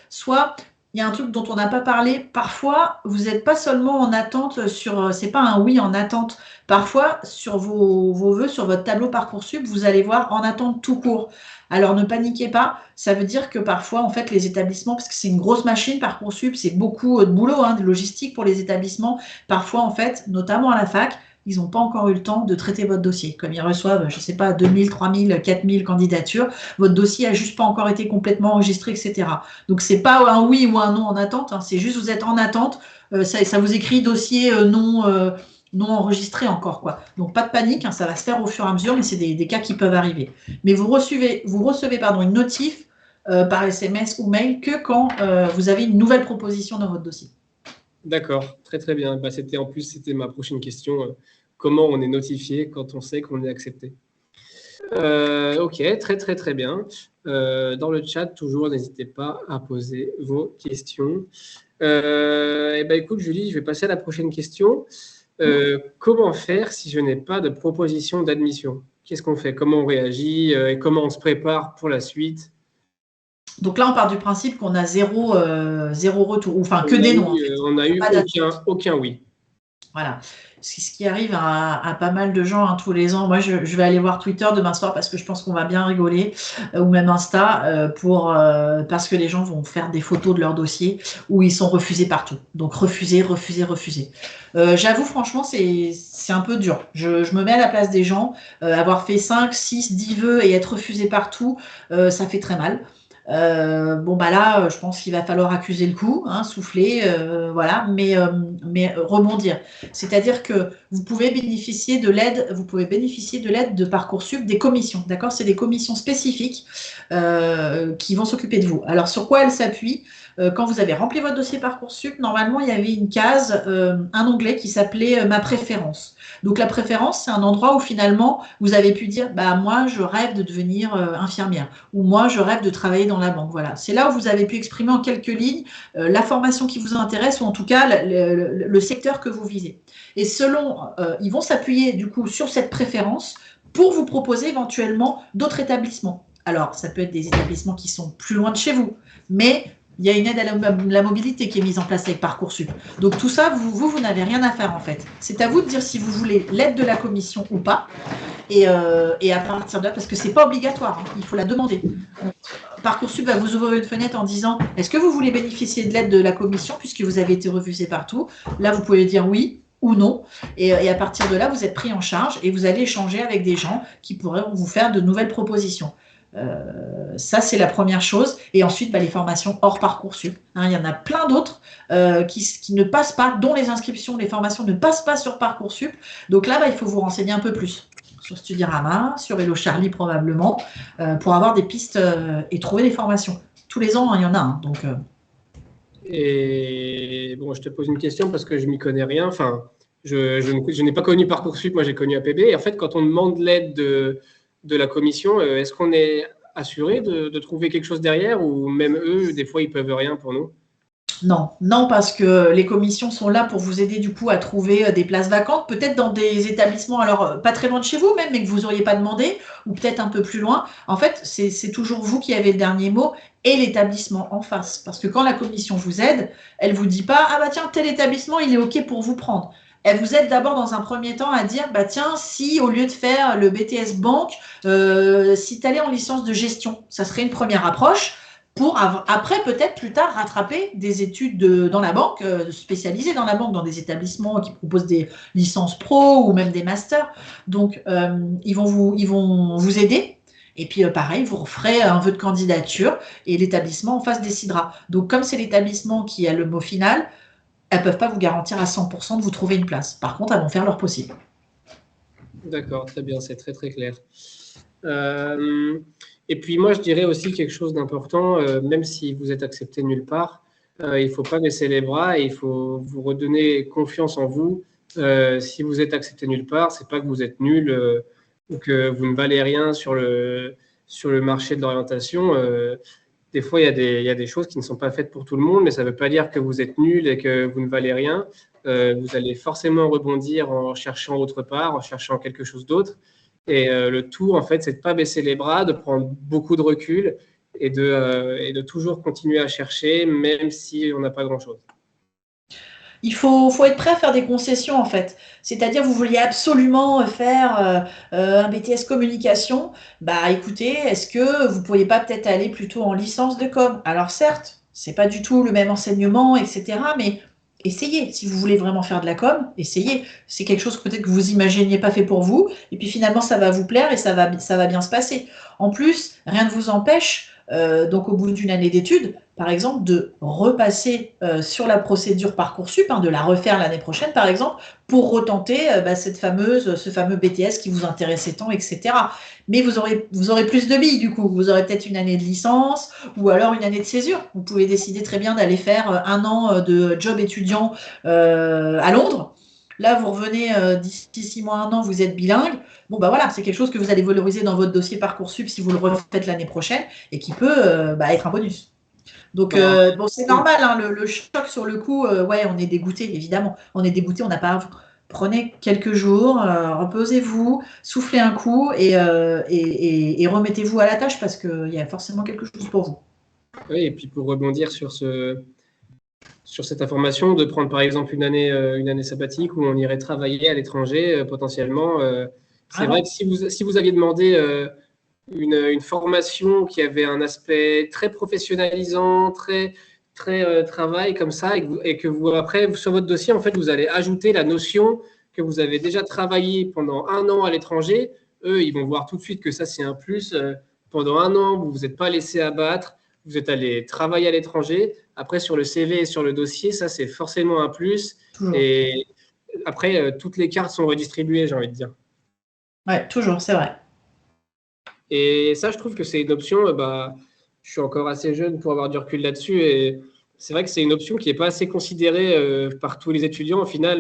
Soit il y a un truc dont on n'a pas parlé. Parfois, vous n'êtes pas seulement en attente sur, c'est pas un oui en attente. Parfois, sur vos vœux, sur votre tableau Parcoursup, vous allez voir en attente tout court. Alors ne paniquez pas, ça veut dire que parfois, en fait, les établissements, parce que c'est une grosse machine, Parcoursup, c'est beaucoup de boulot, de logistique pour les établissements. Parfois, en fait, notamment à la fac, ils n'ont pas encore eu le temps de traiter votre dossier. Comme ils reçoivent, je ne sais pas, 2000, 3000, 4000 candidatures, votre dossier n'a juste pas encore été complètement enregistré, etc. Donc, ce n'est pas un oui ou un non en attente, c'est juste vous êtes en attente, ça vous écrit dossier non enregistré encore, quoi. Donc, pas de panique, ça va se faire au fur et à mesure, mais c'est des cas qui peuvent arriver. Mais vous recevez une notif par SMS ou mail que quand vous avez une nouvelle proposition dans votre dossier. D'accord, très très bien. C'était ma prochaine question. Comment on est notifié quand on sait qu'on est accepté? Ok, très très très bien. Dans le chat, toujours, n'hésitez pas à poser vos questions. Écoute, Julie, je vais passer à la prochaine question. Comment faire si je n'ai pas de proposition d'admission? Qu'est-ce qu'on fait? Comment on réagit? Et comment on se prépare pour la suite? Donc là, on part du principe qu'on a zéro retour, ou enfin que des noms en fait. On n'a eu aucun oui. Voilà. C'est ce qui arrive à pas mal de gens tous les ans. Moi, je vais aller voir Twitter demain soir parce que je pense qu'on va bien rigoler, ou même Insta, parce que les gens vont faire des photos de leur dossier où ils sont refusés partout. Donc refusés, refusés, refusés. J'avoue, franchement, c'est un peu dur. Je me mets à la place des gens. Avoir fait 5, 6, 10 vœux et être refusé partout, ça fait très mal. Bon, bah là, je pense qu'il va falloir accuser le coup, hein, souffler, voilà, mais rebondir. C'est-à-dire que vous pouvez bénéficier de l'aide de Parcoursup des commissions, d'accord? C'est des commissions spécifiques qui vont s'occuper de vous. Alors, sur quoi elles s'appuient? Quand vous avez rempli votre dossier Parcoursup, normalement, il y avait une case, un onglet qui s'appelait Ma préférence. Donc, la préférence, c'est un endroit où finalement, vous avez pu dire, bah, moi, je rêve de devenir infirmière ou moi, je rêve de travailler dans la banque. Voilà. C'est là où vous avez pu exprimer en quelques lignes la formation qui vous intéresse ou en tout cas le secteur que vous visez. Et selon, ils vont s'appuyer du coup sur cette préférence pour vous proposer éventuellement d'autres établissements. Alors, ça peut être des établissements qui sont plus loin de chez vous, mais il y a une aide à la mobilité qui est mise en place avec Parcoursup. Donc tout ça, vous n'avez rien à faire en fait. C'est à vous de dire si vous voulez l'aide de la commission ou pas. Et à partir de là, parce que c'est pas obligatoire, hein, il faut la demander. Parcoursup va vous ouvrir une fenêtre en disant est-ce que vous voulez bénéficier de l'aide de la commission puisque vous avez été refusé partout? Là, vous pouvez dire oui ou non. Et à partir de là, vous êtes pris en charge et vous allez échanger avec des gens qui pourraient vous faire de nouvelles propositions. Ça, c'est la première chose. Et ensuite, les formations hors Parcoursup. Hein, il y en a plein d'autres qui ne passent pas, dont les inscriptions, les formations ne passent pas sur Parcoursup. Donc là, il faut vous renseigner un peu plus sur Studirama, sur Hello Charlie probablement, pour avoir des pistes et trouver des formations. Tous les ans, il y en a. Hein, donc, Et bon, je te pose une question parce que je m'y connais rien. Enfin, je n'ai pas connu Parcoursup, moi j'ai connu APB. Et en fait, quand on demande l'aide de la commission, est-ce qu'on est assuré de trouver quelque chose derrière ou même eux, des fois, ils peuvent rien pour nous? Non, parce que les commissions sont là pour vous aider du coup à trouver des places vacantes, peut-être dans des établissements, alors pas très loin de chez vous même, mais que vous n'auriez pas demandé, ou peut-être un peu plus loin. En fait, c'est toujours vous qui avez le dernier mot et l'établissement en face. Parce que quand la commission vous aide, elle ne vous dit pas ah bah tiens, tel établissement, il est OK pour vous prendre. Elle vous aide d'abord dans un premier temps à dire bah tiens, si au lieu de faire le BTS banque, si tu allais en licence de gestion, ça serait une première approche pour après peut-être plus tard rattraper des études dans la banque, spécialisées dans la banque, dans des établissements qui proposent des licences pro ou même des masters. Donc, ils vont vous aider. Et puis, pareil, vous ferez un vœu de candidature et l'établissement en face décidera. Donc, comme c'est l'établissement qui a le mot final, elles ne peuvent pas vous garantir à 100% de vous trouver une place. Par contre, elles vont faire leur possible. D'accord, très bien, c'est très très clair. Et puis moi, je dirais aussi quelque chose d'important, même si vous êtes accepté nulle part, il ne faut pas baisser les bras et il faut vous redonner confiance en vous. Si vous êtes accepté nulle part, c'est pas que vous êtes nul ou que vous ne valez rien sur le marché de l'orientation. Des fois, il y a des choses qui ne sont pas faites pour tout le monde, mais ça ne veut pas dire que vous êtes nul et que vous ne valez rien. Vous allez forcément rebondir en cherchant autre part, en cherchant quelque chose d'autre. Et le tout, en fait, c'est de ne pas baisser les bras, de prendre beaucoup de recul et de toujours continuer à chercher, même si on n'a pas grand-chose. Il faut être prêt à faire des concessions, en fait. C'est-à-dire, vous vouliez absolument faire un BTS communication. Bah, écoutez, est-ce que vous ne pourriez pas peut-être aller plutôt en licence de com? Alors, certes, c'est pas du tout le même enseignement, etc. Mais essayez. Si vous voulez vraiment faire de la com, essayez. C'est quelque chose peut-être que vous imaginiez pas fait pour vous. Et puis finalement, ça va vous plaire et ça va bien se passer. En plus, rien ne vous empêche, donc au bout d'une année d'études, par exemple, de repasser sur la procédure Parcoursup, hein, de la refaire l'année prochaine, par exemple, pour retenter ce fameux BTS qui vous intéressait tant, etc. Mais vous aurez plus de billes, du coup. Vous aurez peut-être une année de licence ou alors une année de césure. Vous pouvez décider très bien d'aller faire un an de job étudiant à Londres. Là, vous revenez d'ici 6 mois, 1 an, vous êtes bilingue. Bon, bah voilà, c'est quelque chose que vous allez valoriser dans votre dossier Parcoursup si vous le refaites l'année prochaine et qui peut être un bonus. Donc, bon, c'est normal, hein, le choc sur le coup, ouais, on est dégoûté, évidemment. On est dégoûté, on n'a pas à vous. Prenez quelques jours, reposez-vous, soufflez un coup et remettez-vous à la tâche parce qu'il y a forcément quelque chose pour vous. Oui, et puis pour rebondir sur cette information, de prendre par exemple une année sabbatique où on irait travailler à l'étranger potentiellement. C'est vrai que si vous aviez demandé une formation qui avait un aspect très professionnalisant, très travail comme ça, et que vous après sur votre dossier en fait vous allez ajouter la notion que vous avez déjà travaillé pendant 1 an à l'étranger. Eux, ils vont voir tout de suite que ça c'est un plus. Pendant 1 an, vous vous êtes pas laissé abattre. vous êtes allé travailler à l'étranger. Après, sur le CV et sur le dossier, ça, c'est forcément un plus. Toujours. Et après, toutes les cartes sont redistribuées, j'ai envie de dire. Ouais, toujours, c'est vrai. Et ça, je trouve que c'est une option, je suis encore assez jeune pour avoir du recul là-dessus. Et c'est vrai que c'est une option qui n'est pas assez considérée par tous les étudiants au final.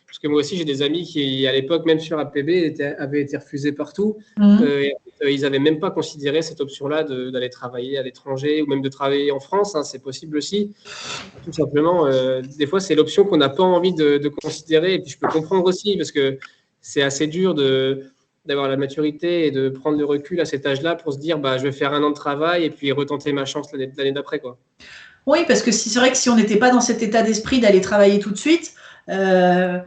Parce que moi aussi, j'ai des amis qui, à l'époque, même sur APB, avaient été refusés partout. Ils n'avaient même pas considéré cette option-là d'aller travailler à l'étranger ou même de travailler en France. Hein, c'est possible aussi. Tout simplement, des fois, c'est l'option qu'on n'a pas envie de considérer. Et puis, je peux comprendre aussi parce que c'est assez dur d'avoir la maturité et de prendre le recul à cet âge-là pour se dire je vais faire 1 an de travail et puis retenter ma chance l'année d'après, quoi. Oui, parce que c'est vrai que si on n'était pas dans cet état d'esprit d'aller travailler tout de suite, c'est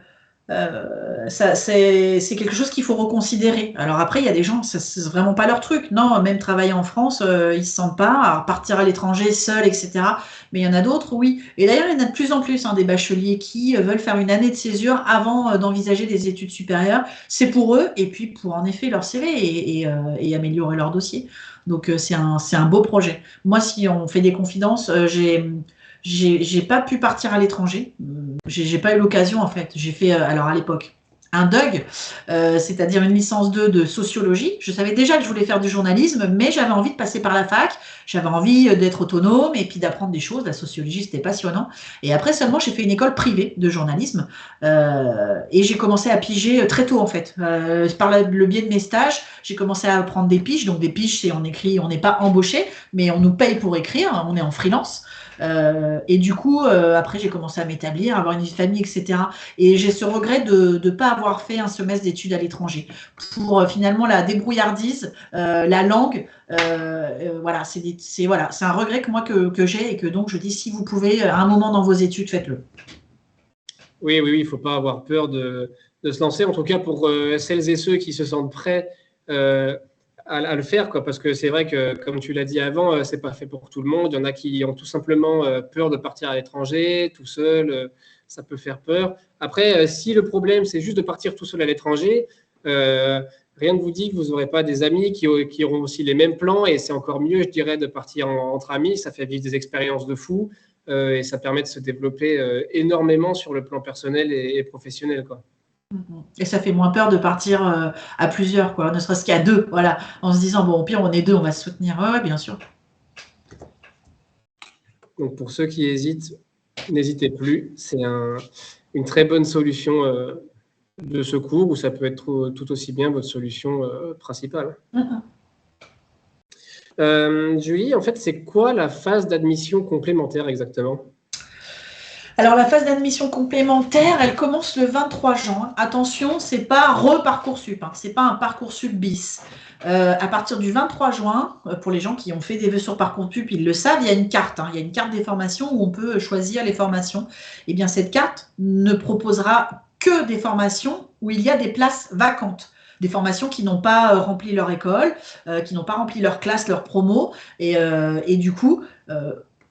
quelque chose qu'il faut reconsidérer. Alors après, il y a des gens, c'est vraiment pas leur truc. Non, même travailler en France, ils se sentent pas. Alors partir à l'étranger seul, etc. Mais il y en a d'autres, oui. Et d'ailleurs, il y en a de plus en plus des bacheliers qui veulent faire une année de césure avant d'envisager des études supérieures. C'est pour eux et puis pour en effet leur CV et améliorer leur dossier. Donc c'est un beau projet. Moi, si on fait des confidences, j'ai pas pu partir à l'étranger. J'ai pas eu l'occasion en fait. J'ai fait alors à l'époque un DUG, c'est-à-dire une licence 2 de sociologie. Je savais déjà que je voulais faire du journalisme, mais j'avais envie de passer par la fac. J'avais envie d'être autonome et puis d'apprendre des choses. La sociologie, c'était passionnant. Et après seulement, j'ai fait une école privée de journalisme et j'ai commencé à piger très tôt en fait. Par le biais de mes stages, j'ai commencé à prendre des piges. Donc des piges, c'est on écrit, on n'est pas embauché, mais on nous paye pour écrire. On est en freelance. Et du coup, après, j'ai commencé à m'établir, avoir une vie de famille, etc. Et j'ai ce regret de ne pas avoir fait un semestre d'études à l'étranger pour finalement la débrouillardise, la langue. Voilà, c'est un regret que moi que j'ai et que donc je dis si vous pouvez à un moment dans vos études, faites-le. Oui, il ne faut pas avoir peur de se lancer. En tout cas, pour celles et ceux qui se sentent prêts à le faire, quoi, parce que c'est vrai que, comme tu l'as dit avant, c'est pas fait pour tout le monde. Il y en a qui ont tout simplement peur de partir à l'étranger, tout seul, ça peut faire peur. Après, si le problème, c'est juste de partir tout seul à l'étranger, rien ne vous dit que vous n'aurez pas des amis qui auront aussi les mêmes plans, et c'est encore mieux, je dirais, de partir entre amis. Ça fait vivre des expériences de fou, et ça permet de se développer énormément sur le plan personnel et professionnel, quoi. Et ça fait moins peur de partir à plusieurs, quoi, ne serait-ce qu'à 2, voilà, en se disant, bon, au pire, on est 2, on va se soutenir. Ouais, bien sûr. Donc, pour ceux qui hésitent, n'hésitez plus. C'est une très bonne solution de secours, ou ça peut être tout aussi bien votre solution principale. Julie, en fait, c'est quoi la phase d'admission complémentaire exactement ? Alors, la phase d'admission complémentaire, elle commence le 23 juin. Attention, c'est pas re-Parcoursup, hein, c'est pas un Parcoursup bis. À partir du 23 juin, pour les gens qui ont fait des vœux sur Parcoursup, ils le savent, il y a une carte. Il y a une carte des formations où on peut choisir les formations. Eh bien, cette carte ne proposera que des formations où il y a des places vacantes. Des formations qui n'ont pas rempli leur école, qui n'ont pas rempli leur classe, leur promo. Et du coup,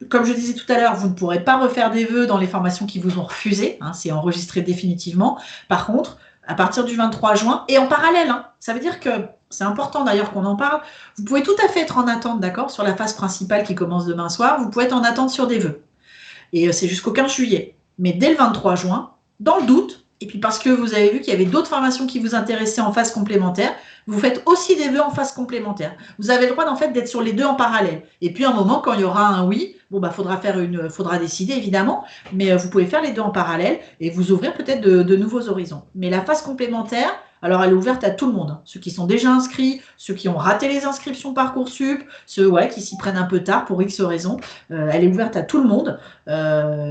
comme je disais tout à l'heure, vous ne pourrez pas refaire des vœux dans les formations qui vous ont refusé. Hein, c'est enregistré définitivement. Par contre, à partir du 23 juin, et en parallèle, hein, ça veut dire que c'est important d'ailleurs qu'on en parle, vous pouvez tout à fait être en attente, d'accord, sur la phase principale qui commence demain soir, vous pouvez être en attente sur des vœux. Et c'est jusqu'au 15 juillet. Mais dès le 23 juin, dans le doute, et puis parce que vous avez vu qu'il y avait d'autres formations qui vous intéressaient en phase complémentaire, vous faites aussi des vœux en phase complémentaire. Vous avez le droit en fait d'être sur les deux en parallèle. Et puis à un moment, quand il y aura un oui, bon faudra décider évidemment, mais vous pouvez faire les deux en parallèle et vous ouvrir peut-être de nouveaux horizons. Mais la phase complémentaire, alors elle est ouverte à tout le monde, hein. Ceux qui sont déjà inscrits, ceux qui ont raté les inscriptions Parcoursup, ceux qui s'y prennent un peu tard pour X raisons, elle est ouverte à tout le monde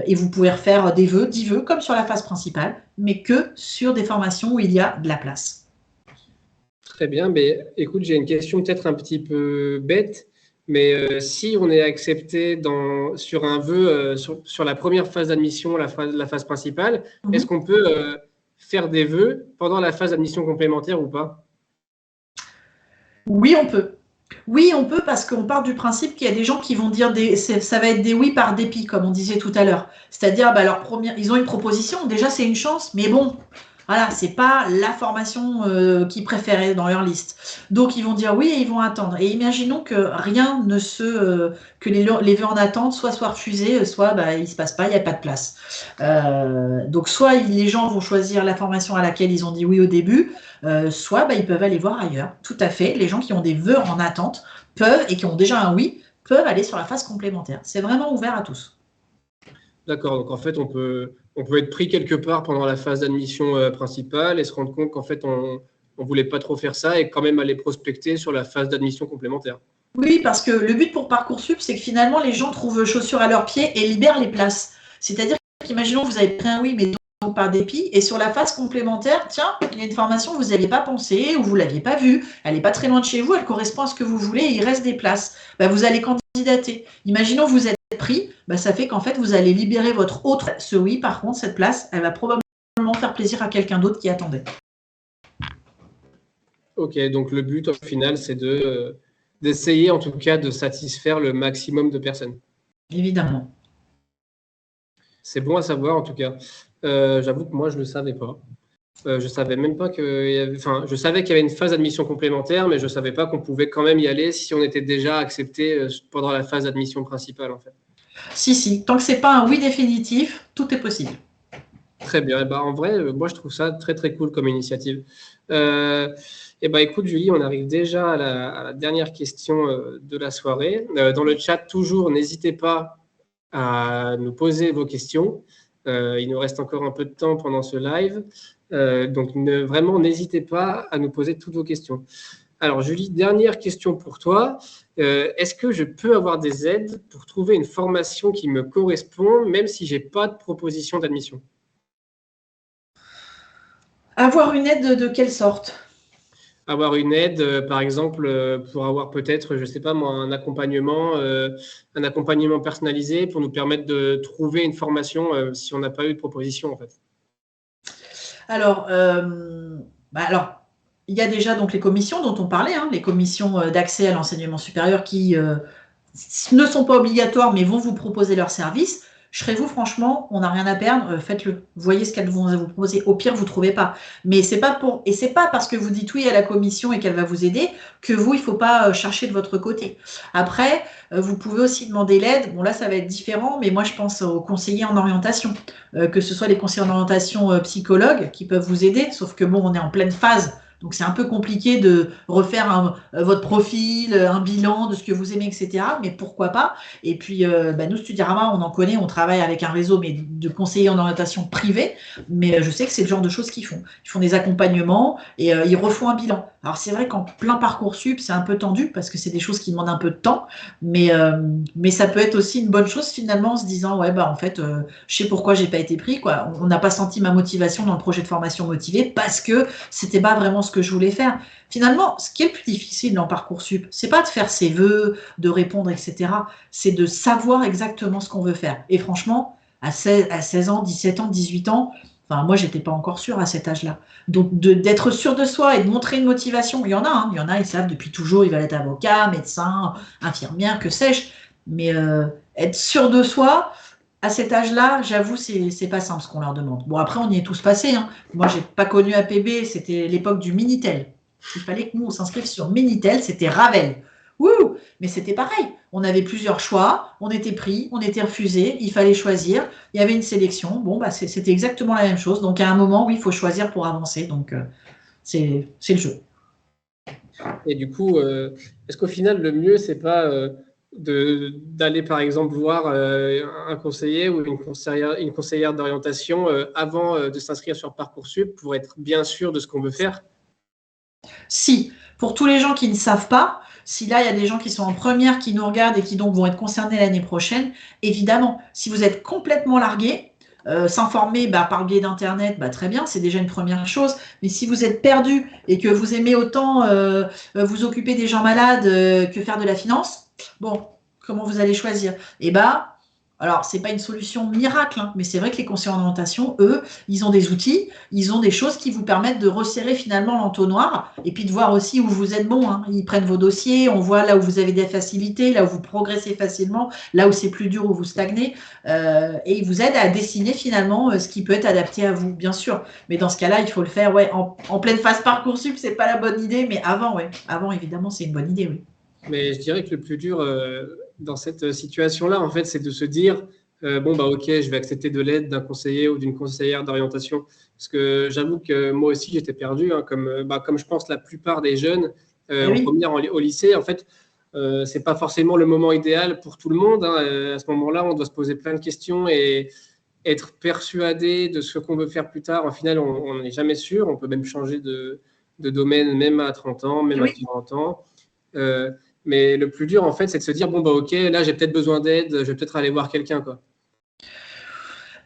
et vous pouvez refaire des vœux, 10 vœux comme sur la phase principale, mais que sur des formations où il y a de la place. Très bien, mais écoute, j'ai une question peut-être un petit peu bête, mais si on est accepté sur un vœu, sur la première phase d'admission, la phase principale, est-ce qu'on peut faire des vœux pendant la phase d'admission complémentaire ou pas ? Oui, on peut. Oui, on peut parce qu'on part du principe qu'il y a des gens qui vont dire ça va être des oui par dépit, comme on disait tout à l'heure. C'est-à-dire, ils ont une proposition, déjà c'est une chance, mais bon, Voilà, c'est pas la formation qu'ils préféraient dans leur liste. Donc ils vont dire oui et ils vont attendre. Et imaginons que rien ne que les vœux en attente soient refusés, soit il se passe pas, il n'y a pas de place. Donc soit les gens vont choisir la formation à laquelle ils ont dit oui au début, soit ils peuvent aller voir ailleurs. Tout à fait. Les gens qui ont des vœux en attente peuvent, et qui ont déjà un oui, peuvent aller sur la phase complémentaire. C'est vraiment ouvert à tous. D'accord, donc en fait, on peut être pris quelque part pendant la phase d'admission principale et se rendre compte qu'en fait, on ne voulait pas trop faire ça et quand même aller prospecter sur la phase d'admission complémentaire. Oui, parce que le but pour Parcoursup, c'est que finalement, les gens trouvent chaussures à leurs pieds et libèrent les places. C'est-à-dire qu'imaginons vous avez pris un oui, mais donc par dépit, et sur la phase complémentaire, tiens, il y a une formation que vous n'aviez pas pensé ou vous ne l'aviez pas vue, elle n'est pas très loin de chez vous, elle correspond à ce que vous voulez et il reste des places. Vous allez candidater. Imaginons vous êtes pris, ça fait qu'en fait, vous allez libérer votre autre. Ce oui, par contre, cette place, elle va probablement faire plaisir à quelqu'un d'autre qui attendait. Ok, donc le but au final, c'est d'essayer en tout cas de satisfaire le maximum de personnes. Évidemment. C'est bon à savoir en tout cas. J'avoue que moi, je ne le savais pas. Je savais même pas je savais qu'il y avait une phase d'admission complémentaire, mais je ne savais pas qu'on pouvait quand même y aller si on était déjà accepté pendant la phase d'admission principale en fait. Si. Tant que ce n'est pas un oui définitif, tout est possible. Très bien. En vrai, moi, je trouve ça très, très cool comme initiative. Écoute, Julie, on arrive déjà à la dernière question de la soirée. Dans le chat, toujours, n'hésitez pas à nous poser vos questions. Il nous reste encore un peu de temps pendant ce live. Donc, vraiment, n'hésitez pas à nous poser toutes vos questions. Alors, Julie, dernière question pour toi. Est-ce que je peux avoir des aides pour trouver une formation qui me correspond, même si je n'ai pas de proposition d'admission ? Avoir une aide de quelle sorte ? Avoir une aide, par exemple, pour avoir peut-être, je ne sais pas moi, un accompagnement personnalisé pour nous permettre de trouver une formation si on n'a pas eu de proposition en fait. Alors, il y a déjà donc les commissions dont on parlait, les commissions d'accès à l'enseignement supérieur qui ne sont pas obligatoires mais vont vous proposer leurs services. Je serais vous, franchement, on n'a rien à perdre, faites-le. Voyez ce qu'elles vont vous proposer. Au pire, vous ne trouvez pas. Mais c'est pas parce que vous dites oui à la commission et qu'elle va vous aider que vous, il ne faut pas chercher de votre côté. Après, vous pouvez aussi demander l'aide. Bon, là, ça va être différent, mais moi, je pense aux conseillers en orientation, que ce soit les conseillers en orientation psychologues qui peuvent vous aider, sauf que bon, on est en pleine phase. Donc, c'est un peu compliqué de refaire votre profil, un bilan de ce que vous aimez, etc. Mais pourquoi pas? Et puis, nous, Studirama, on en connaît, on travaille avec un réseau de conseillers en orientation privée. Mais je sais que c'est le genre de choses qu'ils font. Ils font des accompagnements et ils refont un bilan. Alors, c'est vrai qu'en plein Parcoursup, c'est un peu tendu parce que c'est des choses qui demandent un peu de temps. Mais ça peut être aussi une bonne chose, finalement, en se disant, ouais, en fait, je sais pourquoi j'ai pas été pris, quoi. On n'a pas senti ma motivation dans le projet de formation motivé parce que c'était pas vraiment ce que je voulais faire. Finalement, ce qui est le plus difficile dans Parcoursup, c'est pas de faire ses vœux, de répondre, etc. C'est de savoir exactement ce qu'on veut faire. Et franchement, à 16 ans, 17 ans, 18 ans, moi, j'étais pas encore sûre à cet âge-là. Donc, d'être sûr de soi et de montrer une motivation, il y en a, ils savent depuis toujours, ils veulent être avocat, médecin, infirmière, que sais-je. Mais être sûr de soi, à cet âge-là, j'avoue, c'est pas simple ce qu'on leur demande. Bon, après, on y est tous passés. Moi, j'ai pas connu APB, c'était l'époque du Minitel. Il fallait que nous, on s'inscrive sur Minitel, c'était Ravel. Wouh! Mais c'était pareil. On avait plusieurs choix, on était pris, on était refusé, il fallait choisir, il y avait une sélection. Bon, c'était exactement la même chose. Donc, à un moment, oui, il faut choisir pour avancer. Donc, c'est le jeu. Et du coup, est-ce qu'au final, le mieux, c'est pas d'aller, par exemple, voir un conseiller ou une conseillère d'orientation avant de s'inscrire sur Parcoursup pour être bien sûr de ce qu'on veut faire? Si, pour tous les gens qui ne savent pas, si là, il y a des gens qui sont en première, qui nous regardent et qui donc vont être concernés l'année prochaine, évidemment, si vous êtes complètement largué, s'informer par le biais d'Internet, très bien, c'est déjà une première chose. Mais si vous êtes perdu et que vous aimez autant vous occuper des gens malades que faire de la finance, bon, comment vous allez choisir? Alors, ce n'est pas une solution miracle, hein, mais c'est vrai que les conseillers en orientation, eux, ils ont des outils, ils ont des choses qui vous permettent de resserrer finalement l'entonnoir et puis de voir aussi où vous êtes bon, hein. Ils prennent vos dossiers, on voit là où vous avez des facilités, là où vous progressez facilement, là où c'est plus dur, où vous stagnez, et ils vous aident à dessiner finalement ce qui peut être adapté à vous, bien sûr. Mais dans ce cas-là, il faut le faire ouais, en pleine phase Parcoursup, ce n'est pas la bonne idée, mais avant, ouais. Avant, évidemment, c'est une bonne idée, oui. Mais je dirais que le plus dur dans cette situation-là, en fait, c'est de se dire bon, bah, ok, je vais accepter de l'aide d'un conseiller ou d'une conseillère d'orientation. Parce que j'avoue que moi aussi, j'étais perdu, hein, comme je pense la plupart des jeunes Eh en oui. première au lycée. En fait, c'est pas forcément le moment idéal pour tout le monde, hein. À ce moment-là, on doit se poser plein de questions et être persuadé de ce qu'on veut faire plus tard. En final, on n'est jamais sûr. On peut même changer de domaine, même à 30 ans, Eh même à oui. 40 ans. Euh, mais le plus dur, en fait, c'est de se dire, bon, bah, ok, là, j'ai peut-être besoin d'aide, je vais peut-être aller voir quelqu'un, quoi.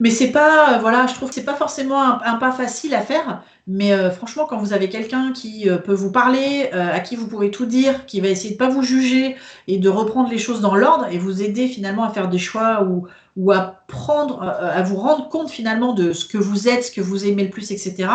Mais c'est pas, voilà, je trouve que c'est pas forcément un pas facile à faire. Mais franchement, quand vous avez quelqu'un qui peut vous parler, à qui vous pouvez tout dire, qui va essayer de pas vous juger et de reprendre les choses dans l'ordre et vous aider finalement à faire des choix ou à prendre, à vous rendre compte finalement de ce que vous êtes, ce que vous aimez le plus, etc.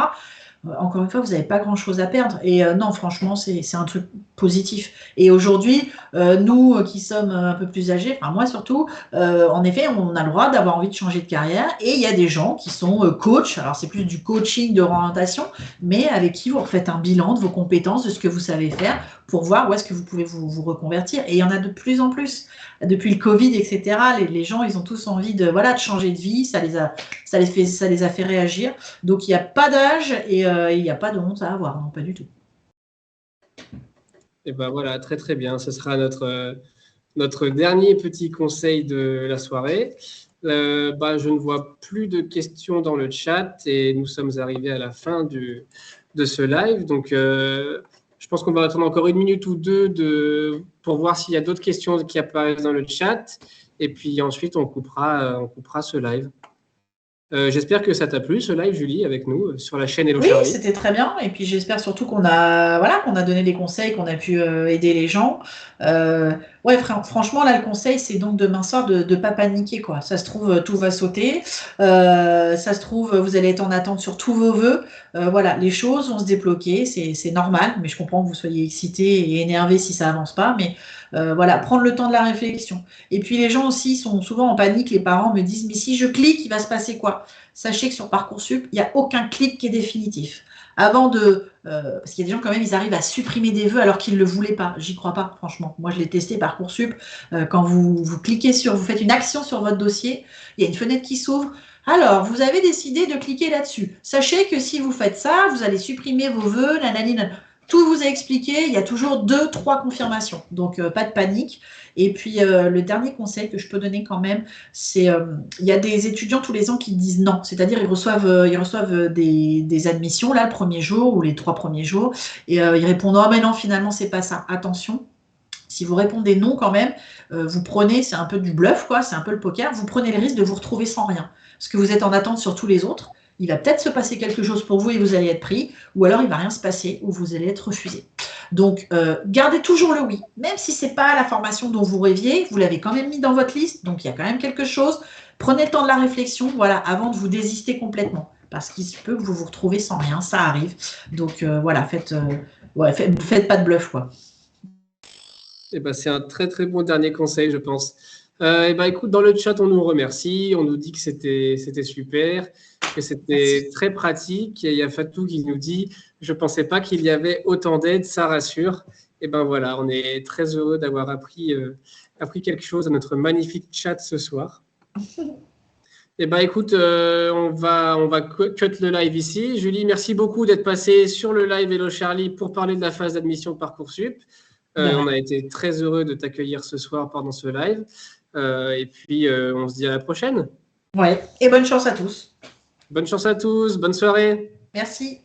Encore une fois, vous n'avez pas grand-chose à perdre. Et non, franchement, c'est un truc positif. Et aujourd'hui, nous qui sommes un peu plus âgés, enfin moi surtout, en effet, on a le droit d'avoir envie de changer de carrière. Et il y a des gens qui sont coachs. Alors c'est plus du coaching d'orientation, mais avec qui vous refaites un bilan de vos compétences, de ce que vous savez faire, pour voir où est-ce que vous pouvez vous reconvertir. Et il y en a de plus en plus. Depuis le Covid, etc., les gens, ils ont tous envie de, voilà, de changer de vie. Ça les a fait réagir. Donc, il n'y a pas d'âge et il n'y a pas de honte à avoir, non, pas du tout. Et ben voilà, très très bien. Ce sera notre dernier petit conseil de la soirée. Bah, je ne vois plus de questions dans le chat et nous sommes arrivés à la fin de ce live. Donc, je pense qu'on va attendre encore une minute ou deux pour voir s'il y a d'autres questions qui apparaissent dans le chat. Et puis ensuite, on coupera ce live. J'espère que ça t'a plu, ce live, Julie, avec nous sur la chaîne Hello Oui, Charlie. c'était très bien. Et puis j'espère surtout qu'on a donné des conseils, qu'on a pu aider les gens. Ouais, franchement, là, le conseil, c'est donc demain soir de ne pas paniquer, quoi. Ça se trouve, tout va sauter. Ça se trouve, vous allez être en attente sur tous vos vœux. Voilà, les choses vont se débloquer, c'est normal, mais je comprends que vous soyez excité et énervé si ça avance pas. Mais voilà, prendre le temps de la réflexion. Et puis les gens aussi sont souvent en panique. Les parents me disent, mais si je clique, il va se passer quoi? Sachez que sur Parcoursup, il n'y a aucun clic qui est définitif. Parce qu'il y a des gens quand même, ils arrivent à supprimer des vœux alors qu'ils ne le voulaient pas. J'y crois pas, franchement. Moi, je l'ai testé Parcoursup. Quand vous cliquez vous faites une action sur votre dossier, il y a une fenêtre qui s'ouvre. Alors, vous avez décidé de cliquer là-dessus. Sachez que si vous faites ça, vous allez supprimer vos vœux, nanani. Tout vous est expliqué, il y a toujours 2, 3 confirmations. Donc, pas de panique. Et puis, le dernier conseil que je peux donner quand même, c'est il y a des étudiants tous les ans qui disent non. C'est-à-dire, ils reçoivent des admissions, là, le premier jour ou les 3 premiers jours. Et ils répondent, oh, mais non, finalement, c'est pas ça. Attention. Si vous répondez non quand même, vous prenez, c'est un peu du bluff, quoi, c'est un peu le poker, vous prenez le risque de vous retrouver sans rien. Parce que vous êtes en attente sur tous les autres, il va peut-être se passer quelque chose pour vous et vous allez être pris, ou alors il va rien se passer ou vous allez être refusé. Donc, gardez toujours le oui. Même si ce n'est pas la formation dont vous rêviez, vous l'avez quand même mis dans votre liste, donc il y a quand même quelque chose. Prenez le temps de la réflexion, voilà, avant de vous désister complètement. Parce qu'il se peut que vous vous retrouvez sans rien, ça arrive. Donc, voilà, faites pas de bluff, quoi. Eh ben, c'est un très très bon dernier conseil, je pense. Eh ben, écoute, dans le chat, on nous remercie, on nous dit que c'était super, que c'était très pratique. Et il y a Fatou qui nous dit, je ne pensais pas qu'il y avait autant d'aide, ça rassure. Et ben voilà, on est très heureux d'avoir appris quelque chose à notre magnifique chat ce soir. Eh ben écoute, on va cut le live ici. Julie, merci beaucoup d'être passée sur le live Hello Charlie pour parler de la phase d'admission Parcoursup. On a été très heureux de t'accueillir ce soir pendant ce live. Et puis, on se dit à la prochaine. Ouais, et bonne chance à tous. Bonne chance à tous, bonne soirée. Merci.